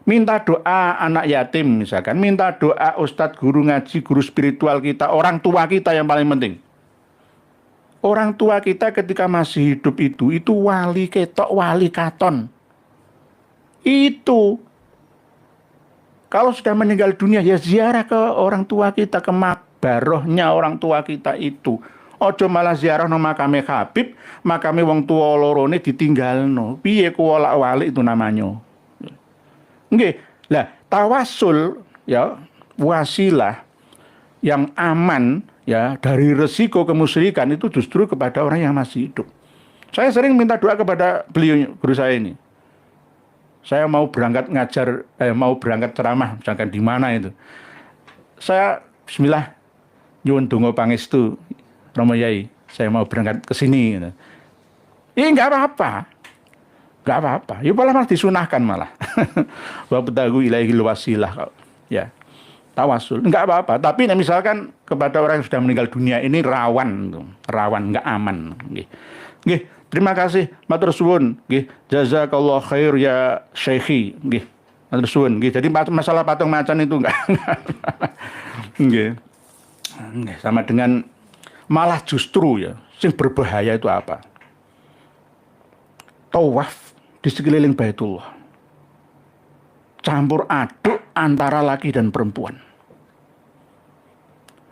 Minta doa anak yatim misalkan, minta doa ustadz, guru ngaji, guru spiritual kita, orang tua kita yang paling penting. Orang tua kita ketika masih hidup itu wali ketok, wali katon. Itu kalau sudah meninggal dunia ya ziarah ke orang tua kita, ke makbarohnya orang tua kita itu. Ojo malah ziarah no makame Habib, makame wong tua lorone ditinggalno. Piye ku wolak-walik itu namanya. Nggih. Lah, tawasul ya wasilah yang aman ya dari resiko kemusyrikan itu justru kepada orang yang masih hidup. Saya sering minta doa kepada beliau, guru saya ini. Saya mau berangkat ngajar, mau berangkat ceramah, misalkan di mana itu. Saya bismillah nyuwun donga pangestu Romo Yai, saya mau berangkat ke sini. Enggak apa-apa. Enggak apa-apa. Ya malah disunahkan malah. Wa betagu ilaihil wasilah. Ya. Tawasul. Enggak apa-apa. Tapi misalkan kepada orang yang sudah meninggal dunia ini rawan, enggak aman. Nggih. Terima kasih matur suwun. Nggih. Jazakallahu khair ya Syekhi. Nggih. Matur suwun. Nggih. Jadi masalah patung macan itu enggak. Nggih. Nggih, sama dengan malah justru ya, yang berbahaya itu apa? Tawaf di sekeliling Baitullah. Campur aduk antara laki dan perempuan.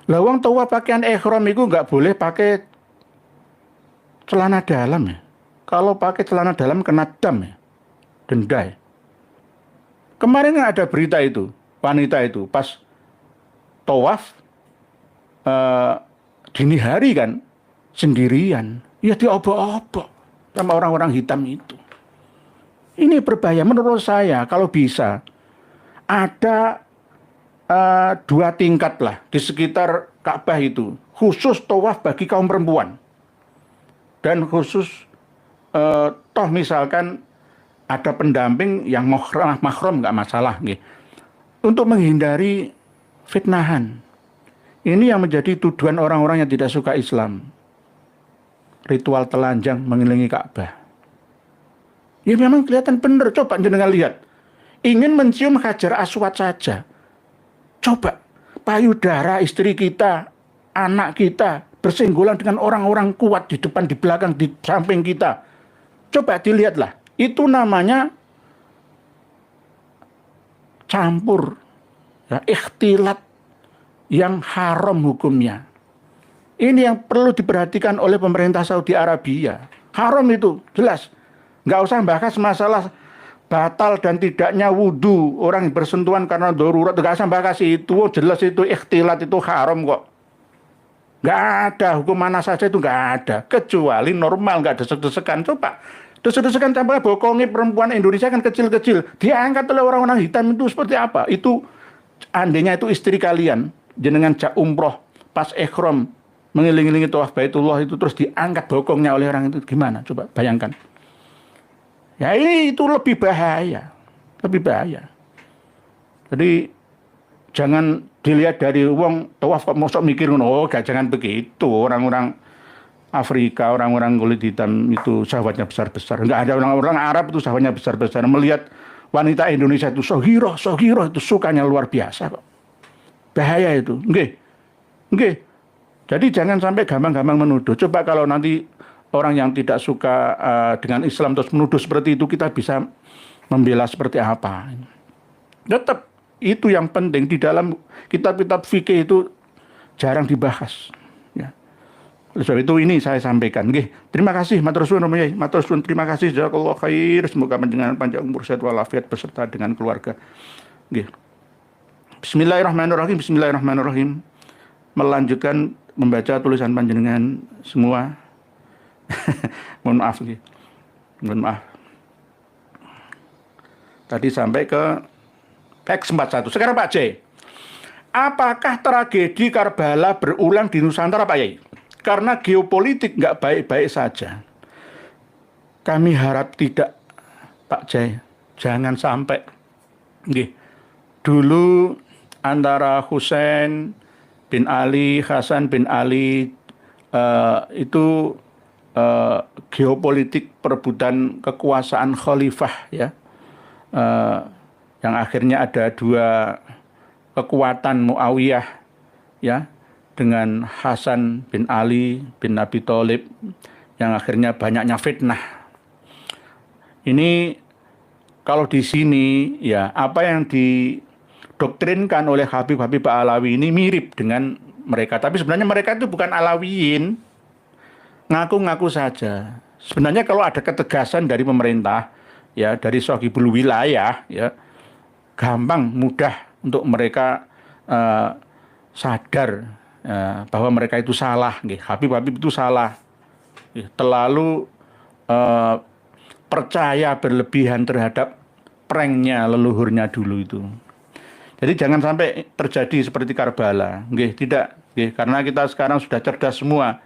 Lawang tawaf pakaian ihram itu nggak boleh pakai celana dalam ya. Kalau pakai celana dalam kena dam ya, denda ya. Kemarin ada berita itu, wanita itu pas tawaf dini hari kan sendirian, ya diobok-obok sama orang-orang hitam itu. Ini berbahaya menurut saya. Kalau bisa ada 2 tingkat lah di sekitar Ka'bah itu, khusus tawaf bagi kaum perempuan dan khusus toh misalkan ada pendamping yang mahram nggak masalah gitu, untuk menghindari fitnahan. Ini yang menjadi tuduhan orang-orang yang tidak suka Islam. Ritual telanjang mengelilingi Ka'bah. Ya memang kelihatan benar. Coba jenengan lihat. Ingin mencium Hajar Aswad saja. Coba payudara istri kita, anak kita bersenggolan dengan orang-orang kuat di depan, di belakang, di samping kita. Coba dilihatlah. Itu namanya campur, ya, ikhtilat yang haram hukumnya. Ini yang perlu diperhatikan oleh pemerintah Saudi Arabia. Haram itu jelas. Nggak usah bahas masalah batal dan tidaknya wudhu orang yang bersentuhan karena darurat, nggak sampai kasih itu, jelas itu ikhtilat itu haram kok. Nggak ada hukum mana saja itu nggak ada, kecuali normal, nggak desek-desekan. Coba desek-desekan sampai bokongnya perempuan Indonesia kan kecil-kecil, diangkat oleh orang-orang hitam itu seperti apa? Itu andainya itu istri kalian, jenengan jak umroh pas ikhram mengiling-ilingi tawaf Baitullah itu terus diangkat bokongnya oleh orang itu, gimana? Coba bayangkan. Ya ini itu lebih bahaya, lebih bahaya. Jadi jangan dilihat dari wong tawaf kok mosok mikir oh jangan begitu. Orang-orang Afrika, orang-orang kulit hitam itu syahwatnya besar-besar. Enggak ada orang-orang Arab itu syahwatnya besar-besar. Melihat wanita Indonesia itu sogiroh itu sukanya luar biasa kok. Bahaya itu. Nggih. Jadi jangan sampai gampang-gampang menuduh. Coba kalau nanti orang yang tidak suka dengan Islam terus menuduh seperti itu, kita bisa membela seperti apa. Tetap itu yang penting di dalam kitab-kitab fikih itu jarang dibahas. Ya. Oleh sebab itu ini saya sampaikan. Nggih, terima kasih matur suwun terima kasih jazakallahu khair. Semoga panjenengan panjang umur sehat walafiat beserta dengan keluarga. Nggih. Bismillahirrahmanirrahim. Melanjutkan membaca tulisan panjenengan semua. Mohon maaf nggih. Mohon maaf. Tadi sampai ke X41. Sekarang Pak J. Apakah tragedi Karbala berulang di Nusantara Pak Yai? Karena geopolitik nggak baik-baik saja. Kami harap tidak Pak J. Jangan sampai. Nggih. Dulu antara Husain bin Ali, Hasan bin Ali itu geopolitik perebutan kekuasaan khalifah ya. Yang akhirnya ada dua kekuatan Muawiyah ya dengan Hasan bin Ali bin Abi Thalib yang akhirnya banyaknya fitnah. Ini kalau di sini ya apa yang didoktrinkan oleh Habib-Habib Alawi ini mirip dengan mereka, tapi sebenarnya mereka itu bukan Alawiyin, ngaku-ngaku saja. Sebenarnya kalau ada ketegasan dari pemerintah ya dari Sohibul Wilayah ya gampang, mudah untuk mereka sadar bahwa mereka itu salah. Habib-habib itu salah. Terlalu percaya berlebihan terhadap pranknya leluhurnya dulu itu. Jadi jangan sampai terjadi seperti Karbala. Tidak. Karena kita sekarang sudah cerdas semua.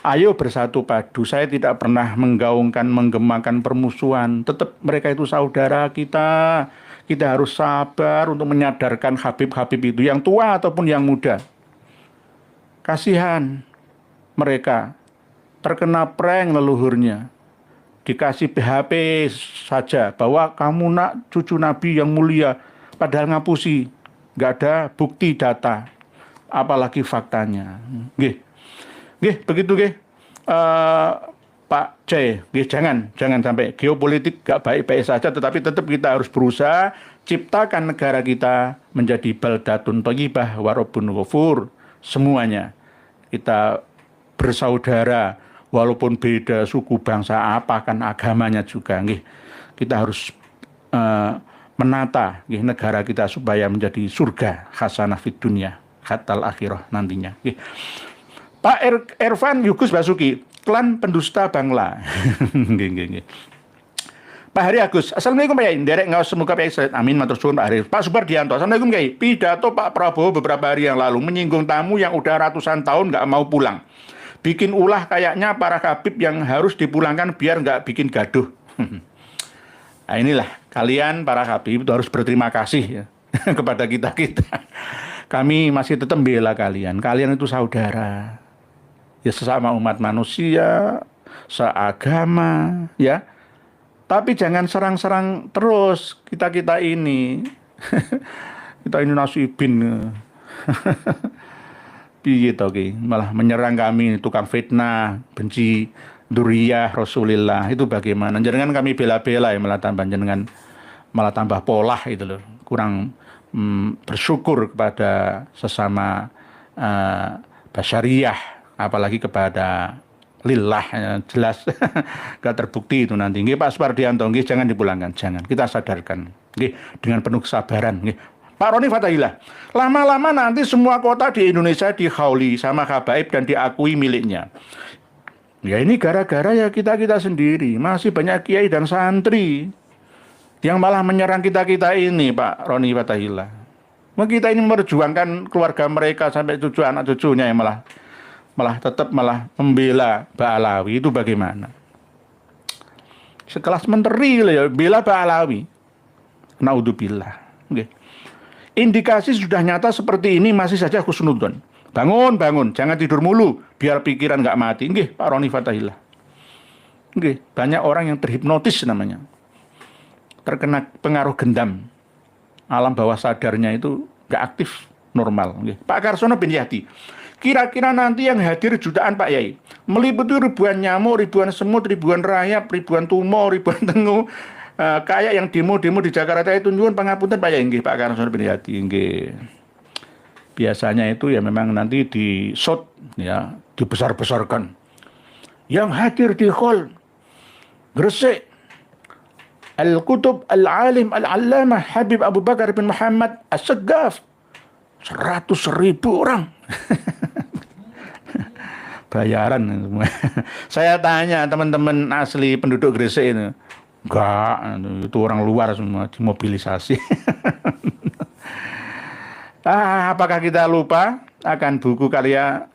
Ayo bersatu padu. Saya tidak pernah menggaungkan, menggemakan permusuhan. Tetap mereka itu saudara kita. Kita harus sabar untuk menyadarkan Habib-Habib itu, yang tua ataupun yang muda. Kasihan mereka terkena prank leluhurnya. Dikasih PHP saja bahwa kamu nak cucu Nabi yang mulia, padahal ngapusi, nggak ada bukti data, apalagi faktanya. Begitu Pak C, jangan sampai geopolitik gak baik-baik saja, tetapi tetap kita harus berusaha ciptakan negara kita menjadi baldatun thayyibah wa rabbun ghafur. Semuanya kita bersaudara walaupun beda suku bangsa apa kan agamanya juga. Kita harus menata negara kita supaya menjadi surga hasanah fid dunya hatal akhirah nantinya. Pak Irfan Yugus Basuki, klan pendusta Bangla. Pak Hari Agus, Assalamualaikum Pak Yai. Derek ngaos semoga Pak Yai. Amin, matur suwun Pak Hari. Pak Supardianto, Assalamualaikum Yai. Pidato Pak Prabowo beberapa hari yang lalu menyinggung tamu yang udah ratusan tahun nggak mau pulang. Bikin ulah kayaknya para Habib yang harus dipulangkan biar nggak bikin gaduh. Nah inilah kalian para Habib itu harus berterima kasih ya, kepada kita. Kami masih tetap bela kalian. Kalian itu saudara. Ya sesama umat manusia, seagama, ya. Tapi jangan serang-serang terus kita ini. Kita ini nasibin. Piye to ki, malah menyerang kami, tukang fitnah, benci dzurriyyah Rasulillah. Itu bagaimana? Jangan kami bela-bela ya, malah tambah polah itu loh. Kurang bersyukur kepada sesama basyariyah, apalagi kepada lillah, ya, jelas nggak terbukti itu nanti. Nggih Pak Supardianto, nggih jangan dipulangkan, jangan. Kita sadarkan, nggih dengan penuh kesabaran, nggih. Pak Roni Fatahillah, lama-lama nanti semua kota di Indonesia dihauli sama habaib dan diakui miliknya. Ya ini gara-gara ya kita-kita sendiri, masih banyak kiai dan santri yang malah menyerang kita-kita ini, Pak Roni Fatahillah. Kita ini memperjuangkan keluarga mereka sampai cucu anak cucunya yang malah tetap membela Ba'alawi, itu bagaimana? Sekelas menteri ya bela Ba'alawi. Naudzubillah. Okay. Indikasi sudah nyata seperti ini masih saja husnudzon. Bangun, jangan tidur mulu biar pikiran nggak mati. Nggih, Pak Roni Fatahillah. Nggih, banyak orang yang terhipnotis namanya. Terkena pengaruh gendam. Alam bawah sadarnya itu nggak aktif normal. Nggih. Pak Karsono bin Yahdi. Kira-kira nanti yang hadir jutaan Pak Yai. Meliputi ribuan nyamuk, ribuan semut, ribuan rayap, ribuan tumor, ribuan tengu. Kayak yang demo-demo di Jakarta itu nyuwun pangapunten Pak Yai. Nggih, Pak Karsono bin Yahdi. Nggih. Biasanya itu ya memang nanti di shot ya, dibesar-besarkan. Yang hadir di hall Gresik Al-Qutub Al-Alim Al-Allamah Habib Abu Bakar bin Muhammad As-Saggaf, 100.000 orang. Bayaran semua. Saya tanya teman-teman asli penduduk Gresik ini, enggak, itu orang luar semua dimobilisasi. Apakah kita lupa akan buku karya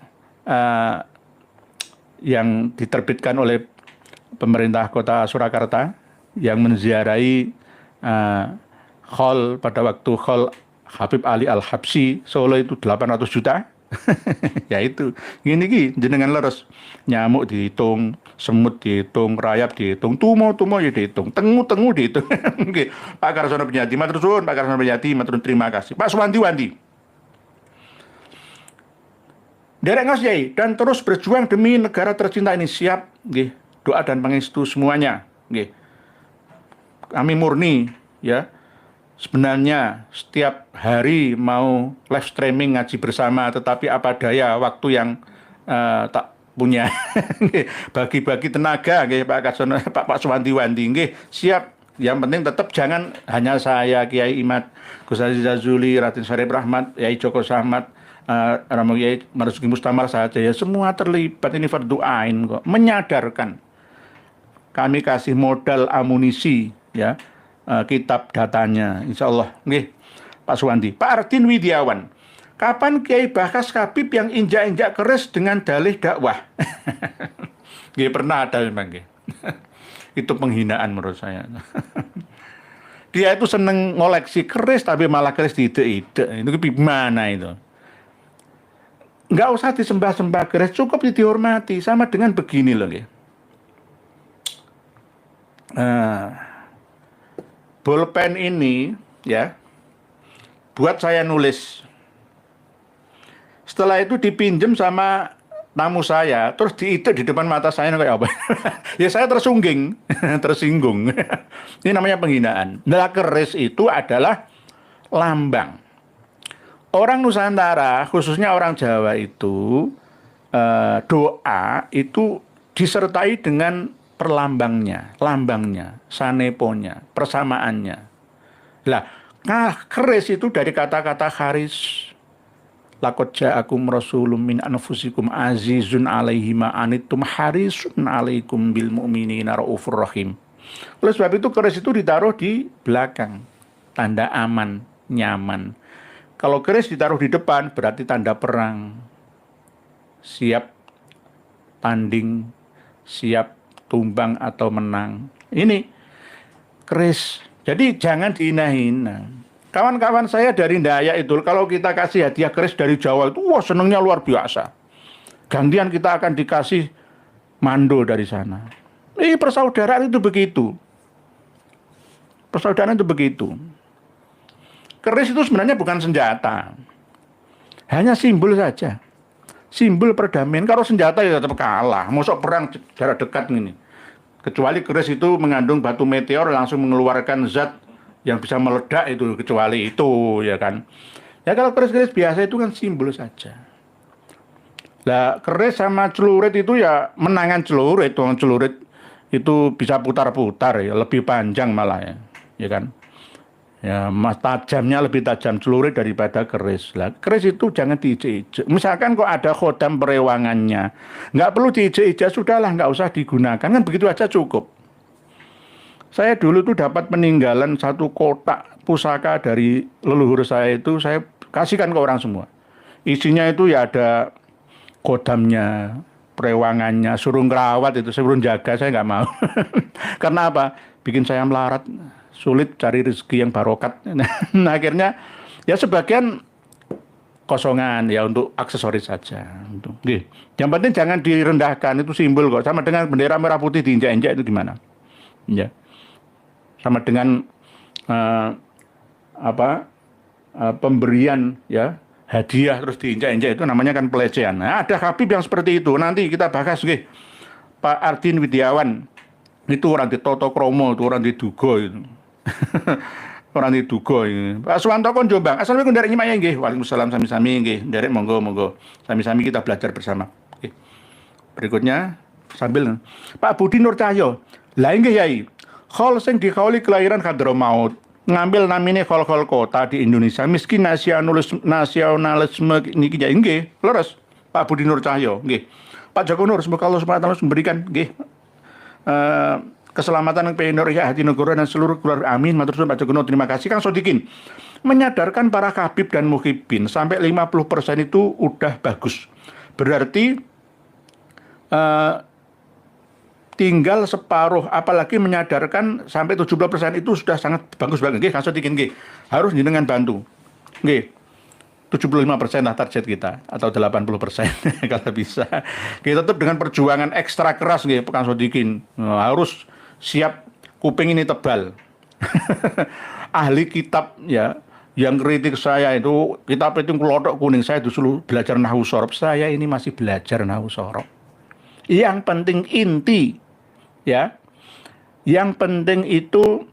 yang diterbitkan oleh pemerintah kota Surakarta yang menziarahi hall pada waktu hall Habib Ali Al-Habsyi Solo itu 800 juta? Ya itu, gini jenengan leres, nyamuk dihitung, semut dihitung, rayap dihitung, tumo ya dihitung, tengu dihitung. Pak Karsono bin Yahdi, matur suwun, Pak Karsono bin Yahdi, matur terima kasih. Pak Suwanti-Wanti. Derek Ngas Yai, dan terus berjuang demi negara tercinta ini, siap, nggih. Doa dan pangestu semuanya, nggih. Kami murni, ya. Sebenarnya setiap hari mau live streaming ngaji bersama, tetapi apa daya waktu yang tak punya. Bagi-bagi tenaga, nggih, Pak Karsono, Pak Suwanti-Wanti, nggih. Siap. Yang penting tetap jangan hanya saya, Kiai Imad, Gus Aziz Azuli, Raden Syarif Rahmat, Yai Joko Samad, Ramo Yai Marzuki Mustamar saja, ya semua terlibat, ini fardu ain kok. Menyadarkan. Kami kasih modal amunisi, ya, kitab datanya, insya Allah. Nggih, Pak Suwandi. Pak Ardin Widiawan, kapan Kiai Bakas Habib yang injak-injak keris dengan dalih dakwah? Nggih, pernah ada memang, nggih. Itu penghinaan menurut saya. Dia itu seneng ngoleksi keris, tapi malah keris diide-ide. Itu gimana itu? Nggak usah disembah-sembah keris, cukup dihormati. Sama dengan begini loh, nggih. Bolpen ini ya buat saya nulis. Setelah itu dipinjem sama tamu saya, terus diitik di depan mata saya kayak apa? Ya saya tersinggung. Ini namanya penghinaan. Nah, keris itu adalah lambang. Orang Nusantara, khususnya orang Jawa itu doa itu disertai dengan perlambangnya, lambangnya, saneponya, persamaannya. Lah, keris itu dari kata-kata kharis. Laqad ja'akum rasulun min anfusikum azizun 'alaihi ma anittum harisun 'alaikum bil mu'minina raufur rahim. Oleh sebab itu keris itu ditaruh di belakang, tanda aman, nyaman. Kalau keris ditaruh di depan berarti tanda perang. Siap tanding, siap tumbang atau menang. Ini keris. Jadi jangan dihina-hina. Kawan-kawan saya dari Ndayak itu, kalau kita kasih hadiah keris dari Jawa itu, wah senangnya luar biasa. Gantian kita akan dikasih mando dari sana. Persaudaraan itu begitu. Persaudaraan itu begitu. Keris itu sebenarnya bukan senjata. Hanya simbol saja. Simbol perdamaian. Kalau senjata ya tetap kalah. Masuk perang jarak dekat ini. Kecuali keris itu mengandung batu meteor langsung mengeluarkan zat yang bisa meledak itu, kecuali itu ya kan. Ya kalau keris-keris biasa itu kan simbol saja. Lah keris sama celurit itu ya menangan celurit, tuang celurit itu bisa putar-putar ya, lebih panjang malah ya, ya kan? Ya, mas tajamnya lebih tajam celurit daripada keris. Lah, keris itu jangan diijek-ijek. Misalkan kok ada khodam perewangannya, nggak perlu diijek-ijek, sudahlah nggak usah digunakan, kan begitu aja cukup. Saya dulu tuh dapat peninggalan satu kotak pusaka dari leluhur saya itu, saya kasihkan ke orang semua. Isinya itu ya ada kodamnya, perewangannya, suruh ngerawat itu, suruh jaga, saya nggak mau. Karena apa? Bikin saya melarat, sulit cari rezeki yang barokat. Nah, akhirnya ya sebagian kosongan ya untuk aksesoris saja. Yang penting jangan direndahkan, itu simbol kok. Sama dengan bendera merah putih diinjak-injak itu gimana? Ya. Sama dengan pemberian ya hadiah terus diinjak-injak itu namanya kan pelecehan. Nah, ada Habib yang seperti itu. Nanti kita bahas nggih. Pak Ardin Widiawan itu orang di Toto Kromo, itu orang di Dugo itu. Orang di Dugo ini. Pak Suwanto kon Jombang. Assalamualaikum dari nyimak ya nggih. Waalaikumsalam sami-sami nggih. Derek monggo. Sami-sami kita belajar bersama. Oke. Berikutnya sambil Pak Budi Nur Cahyo. Lah nggih Yai. Khol sing dikauli kelahiran Hadramaut, ngambil namine khol-khol kota di Indonesia, miskin nasionalisme niki ya nggih, leres Pak Budi Nur Cahyo nggih. Pak Joko Nur, semoga Allah Subhanahu wa taala memberikan nggih keselamatan yang pengen hati negara dan seluruh keluarga, amin. Matur suwun Pak Joko Nur, terima kasih. Kang Sodikin menyadarkan para kabib dan muhibin sampai 50% itu udah bagus. Berarti tinggal separuh, apalagi menyadarkan sampai 70% itu sudah sangat bagus banget. Nggih, kasus dikit nggih. Harus dengan bantu. Nggih. 75% lah target kita atau 80% kalau bisa. Kita tetap dengan perjuangan ekstra keras nggih, Kang Sodikin. Harus siap kuping ini tebal. Ahli kitab ya yang kritik saya itu kitab itu kelotok kuning, saya dulu belajar nahwu shorof, saya ini masih belajar nahwu shorof. Yang penting inti ya, yang penting itu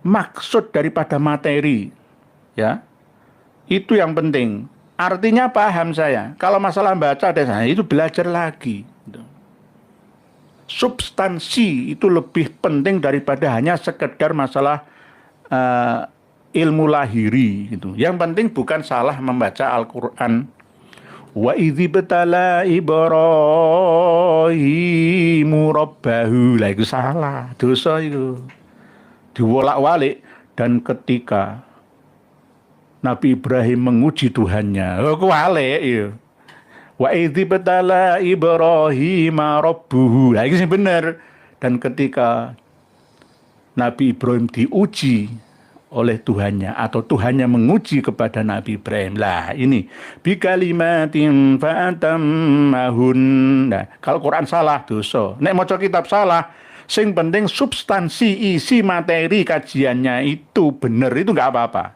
maksud daripada materi, ya, itu yang penting. Artinya paham saya. Kalau masalah baca dan saya itu belajar lagi. Substansi itu lebih penting daripada hanya sekedar masalah ilmu lahiri. Gitu. Yang penting bukan salah membaca Al-Quran. Wa idzi betala Ibrahimu rabbahu. Lah itu salah, dosa itu. Diwolak-walik. Dan ketika Nabi Ibrahim menguji Tuhannya, kuwalik ya. Wa idzi betala Ibrahima rabbuhu. Lah itu benar. Dan ketika Nabi Ibrahim diuji oleh Tuhannya atau Tuhannya menguji kepada Nabi Ibrahim. Lah ini bikalimatin fa'atammahun. Nah, kalau Quran salah dosa. Nek maca kitab salah, sing penting substansi isi materi kajiannya itu benar, itu enggak apa-apa.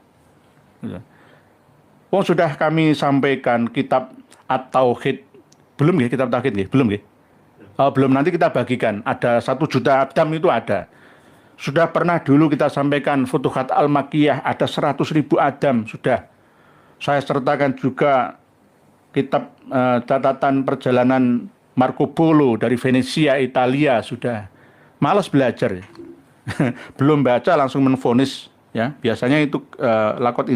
Wong sudah kami sampaikan kitab At-Tauhid. Belum nggih kitab Tauhid nggih? Belum nggih? Belum, nanti kita bagikan. Ada 1 juta abdam itu ada. Sudah pernah dulu kita sampaikan Futuhat Al-Makkiyah, ada 100.000 adam, sudah. Saya sertakan juga kitab catatan perjalanan Marco Polo dari Venesia, Italia, sudah. Malas belajar. Belum baca langsung menvonis. Ya. Biasanya itu lakot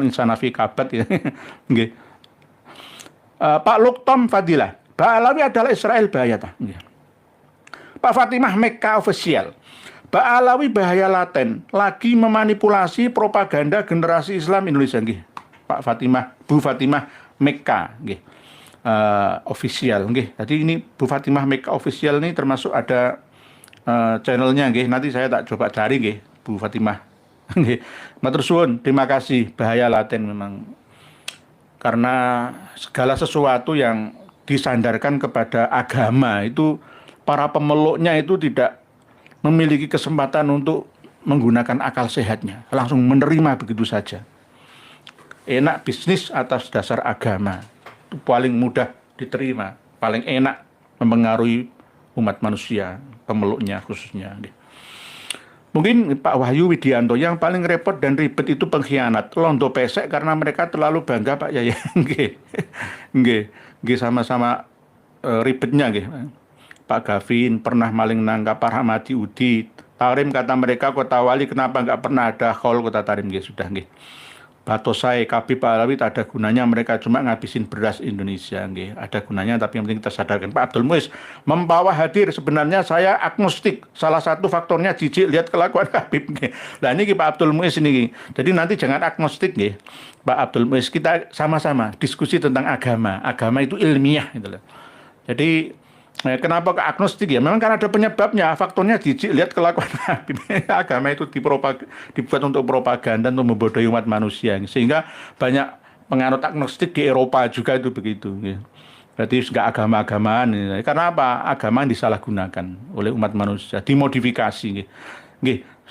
insanafi kabat. Ya. Pak Luktom Fadilah, Ba'alawi adalah Israel Bahayata. Pak Fatimah Mekka Official. Ba'alawi bahaya laten, lagi memanipulasi propaganda generasi Islam Indonesia nggih. Pak Fatimah, Bu Fatimah Mekka nggih. Official nggih. Jadi ini Bu Fatimah Mekka Official ini termasuk ada channelnya nggih. Nanti saya tak coba cari nggih, Bu Fatimah. Nggih. Matur suwun, terima kasih. Bahaya laten memang. Karena segala sesuatu yang disandarkan kepada agama itu para pemeluknya itu tidak memiliki kesempatan untuk menggunakan akal sehatnya, langsung menerima begitu saja. Enak bisnis atas dasar agama, itu paling mudah diterima, paling enak mempengaruhi umat manusia, pemeluknya khususnya. Mungkin Pak Wahyu Widianto yang paling repot dan ribet itu pengkhianat. Londo pesek karena mereka terlalu bangga Pak Yaya. Nggih. Nggih. Nggih sama-sama ribetnya nggih. Pak Gavin pernah maling nangkap Pak Rahmadi Udi. Tarim kata mereka Kota Wali kenapa nggak pernah ada khol Kota Tarim nggih sudah nggih. Batosai, KB, Pak Alawi tak ada gunanya, mereka cuma ngabisin beras Indonesia nggih. Ada gunanya tapi yang penting kita sadarkan. Pak Abdul Muiz, Mempawah hadir, sebenarnya saya agnostik. Salah satu faktornya jijik lihat kelakuan Habib nggih. Nah ini Pak Abdul Muiz ini. Jadi nanti jangan agnostik nggih. Pak Abdul Muiz, kita sama-sama diskusi tentang agama. Agama itu ilmiah gitu loh. Jadi kenapa ke agnostik ya? Memang karena ada penyebabnya, faktornya jijik lihat kelakuan Habib. Agama itu dibuat untuk propaganda, untuk membodohi umat manusia. Sehingga banyak penganut agnostik di Eropa juga itu begitu. Berarti nggak agama-agamaan. Karena apa? Agama disalahgunakan oleh umat manusia, dimodifikasi.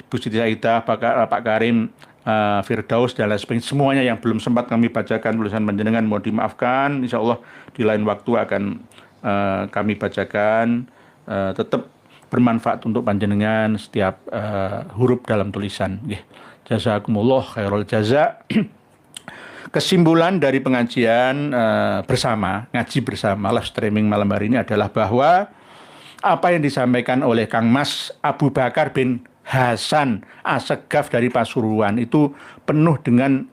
Bu Siti Saidah, Pak Karim, Firdaus dan lain sebagainya, semuanya yang belum sempat kami bacakan tulisan panjenengan mohon dimaafkan. Insya Allah di lain waktu akan kami bacakan, tetap bermanfaat untuk panjenengan setiap huruf dalam tulisan. Jazakumullah khairul jaza. Kesimpulan dari pengajian ngaji bersama live streaming malam hari ini adalah bahwa apa yang disampaikan oleh Kang Mas Abu Bakar bin Hasan Assegaf dari Pasuruan itu penuh dengan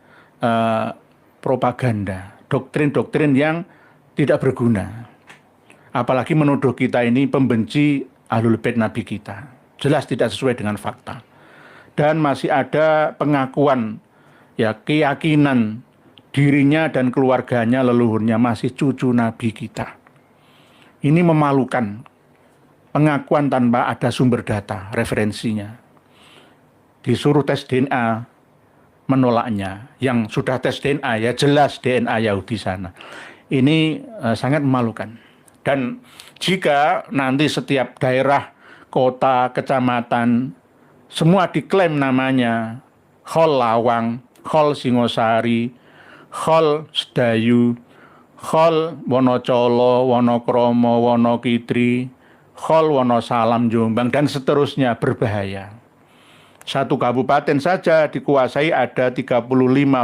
propaganda, doktrin-doktrin yang tidak berguna. Apalagi menuduh kita ini pembenci Ahlul Bait Nabi kita. Jelas tidak sesuai dengan fakta. Dan masih ada pengakuan, ya keyakinan dirinya dan keluarganya, leluhurnya masih cucu Nabi kita. Ini memalukan. Pengakuan tanpa ada sumber data, referensinya. Disuruh tes DNA, menolaknya. Yang sudah tes DNA, ya jelas DNA Yahudi sana. Ini sangat memalukan. Dan jika nanti setiap daerah, kota, kecamatan, semua diklaim namanya Khol Lawang, Khol Singosari, Khol Sedayu, Khol Wonocolo, Wonokromo, Wonokitri, Khol Wonosalam Jombang, dan seterusnya, berbahaya. Satu kabupaten saja dikuasai ada 35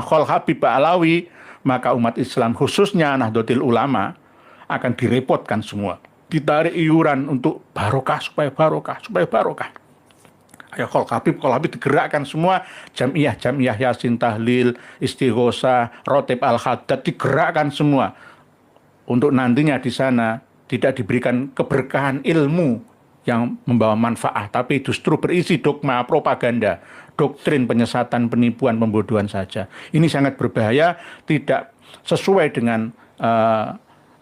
Khol Habib Alawi, maka umat Islam khususnya Nahdlatul Ulama akan direpotkan semua. Ditarik iuran untuk barokah, supaya barokah, supaya barokah. Ayo Khol Habib digerakkan semua, jamiah Yasin Tahlil, Istighosa, Rotib Al-Haddad digerakkan semua. Untuk nantinya di sana tidak diberikan keberkahan ilmu yang membawa manfaat, tapi justru berisi dogma, propaganda, doktrin, penyesatan, penipuan, pembodohan saja. Ini sangat berbahaya, tidak sesuai dengan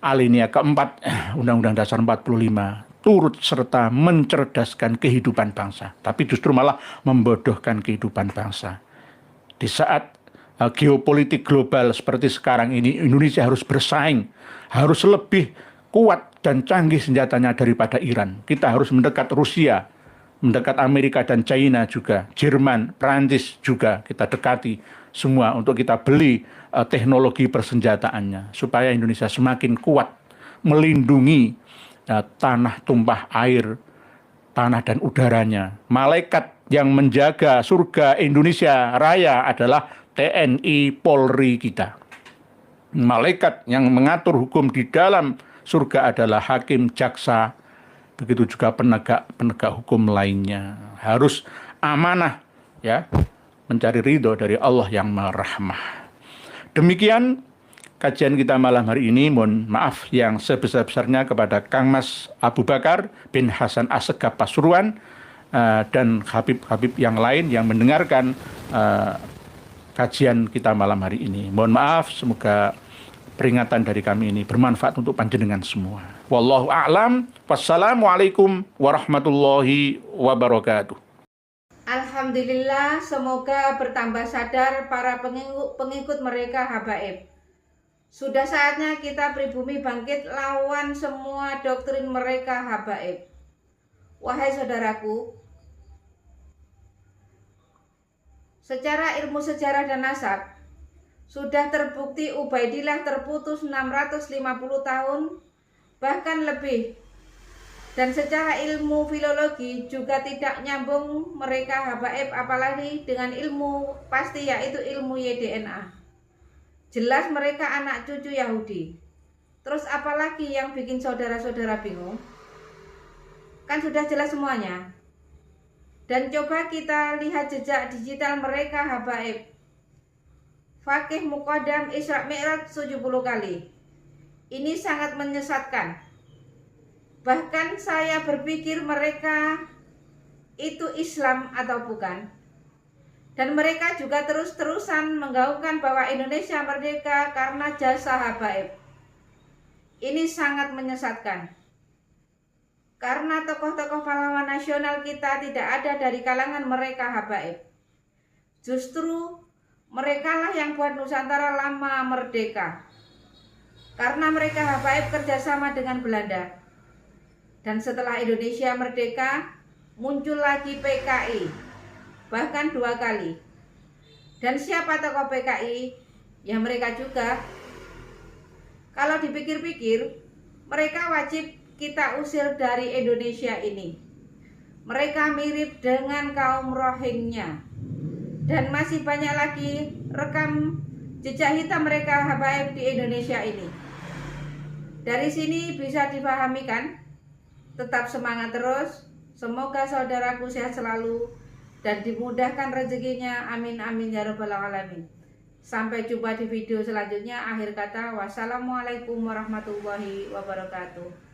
alinea keempat Undang-Undang Dasar 45, turut serta mencerdaskan kehidupan bangsa, tapi justru malah membodohkan kehidupan bangsa. Di saat geopolitik global seperti sekarang ini, Indonesia harus bersaing, harus lebih kuat dan canggih senjatanya daripada Iran. Kita harus mendekat Rusia, mendekat Amerika dan China juga, Jerman, Prancis juga kita dekati semua untuk kita beli teknologi persenjataannya supaya Indonesia semakin kuat melindungi tanah tumpah air, tanah dan udaranya. Malaikat yang menjaga surga Indonesia Raya adalah TNI Polri kita. Malaikat yang mengatur hukum di dalam surga adalah hakim, jaksa, begitu juga penegak hukum lainnya. Harus amanah, ya, mencari ridho dari Allah yang Maha Rahmah. Demikian kajian kita malam hari ini. Mohon maaf yang sebesar-besarnya kepada Kang Mas Abu Bakar bin Hasan Assegaf Pasuruan dan Habib-habib yang lain yang mendengarkan kajian kita malam hari ini. Mohon maaf, semoga peringatan dari kami ini bermanfaat untuk panjenengan semua. Wallahu a'lam. Wassalamualaikum warahmatullahi wabarakatuh. Alhamdulillah, semoga bertambah sadar para pengikut mereka habaib. Sudah saatnya kita pribumi bangkit lawan semua doktrin mereka habaib. Wahai saudaraku, secara ilmu sejarah dan nasab, sudah terbukti Ubaidillah terputus 650 tahun, bahkan lebih Dan secara ilmu filologi juga tidak nyambung mereka habaib, apalagi dengan ilmu pasti yaitu ilmu YDNA. Jelas mereka anak cucu Yahudi. Terus apalagi yang bikin saudara-saudara bingung? Kan sudah jelas semuanya. Dan coba kita lihat jejak digital mereka habaib. Fakih Muqaddam Isra Mi'raj 70 kali. Ini sangat menyesatkan. Bahkan saya berpikir mereka itu Islam atau bukan. Dan mereka juga terus-terusan menggaungkan bahwa Indonesia merdeka karena jasa habaib. Ini sangat menyesatkan. Karena tokoh-tokoh pahlawan nasional kita tidak ada dari kalangan mereka habaib. Justru merekalah yang buat Nusantara lama merdeka. Karena mereka habaib kerjasama dengan Belanda. Dan setelah Indonesia merdeka, muncul lagi PKI, bahkan 2 kali. Dan siapa tokoh PKI? Ya mereka juga. Kalau dipikir-pikir, mereka wajib kita usir dari Indonesia ini. Mereka mirip dengan kaum Rohingya. Dan masih banyak lagi rekam jejak hitam mereka habaib di Indonesia ini. Dari sini bisa dipahami kan? Tetap semangat terus, semoga saudaraku sehat selalu dan dimudahkan rezekinya, amin amin ya rabbal alamin. Sampai jumpa di video selanjutnya. Akhir kata, wassalamualaikum warahmatullahi wabarakatuh.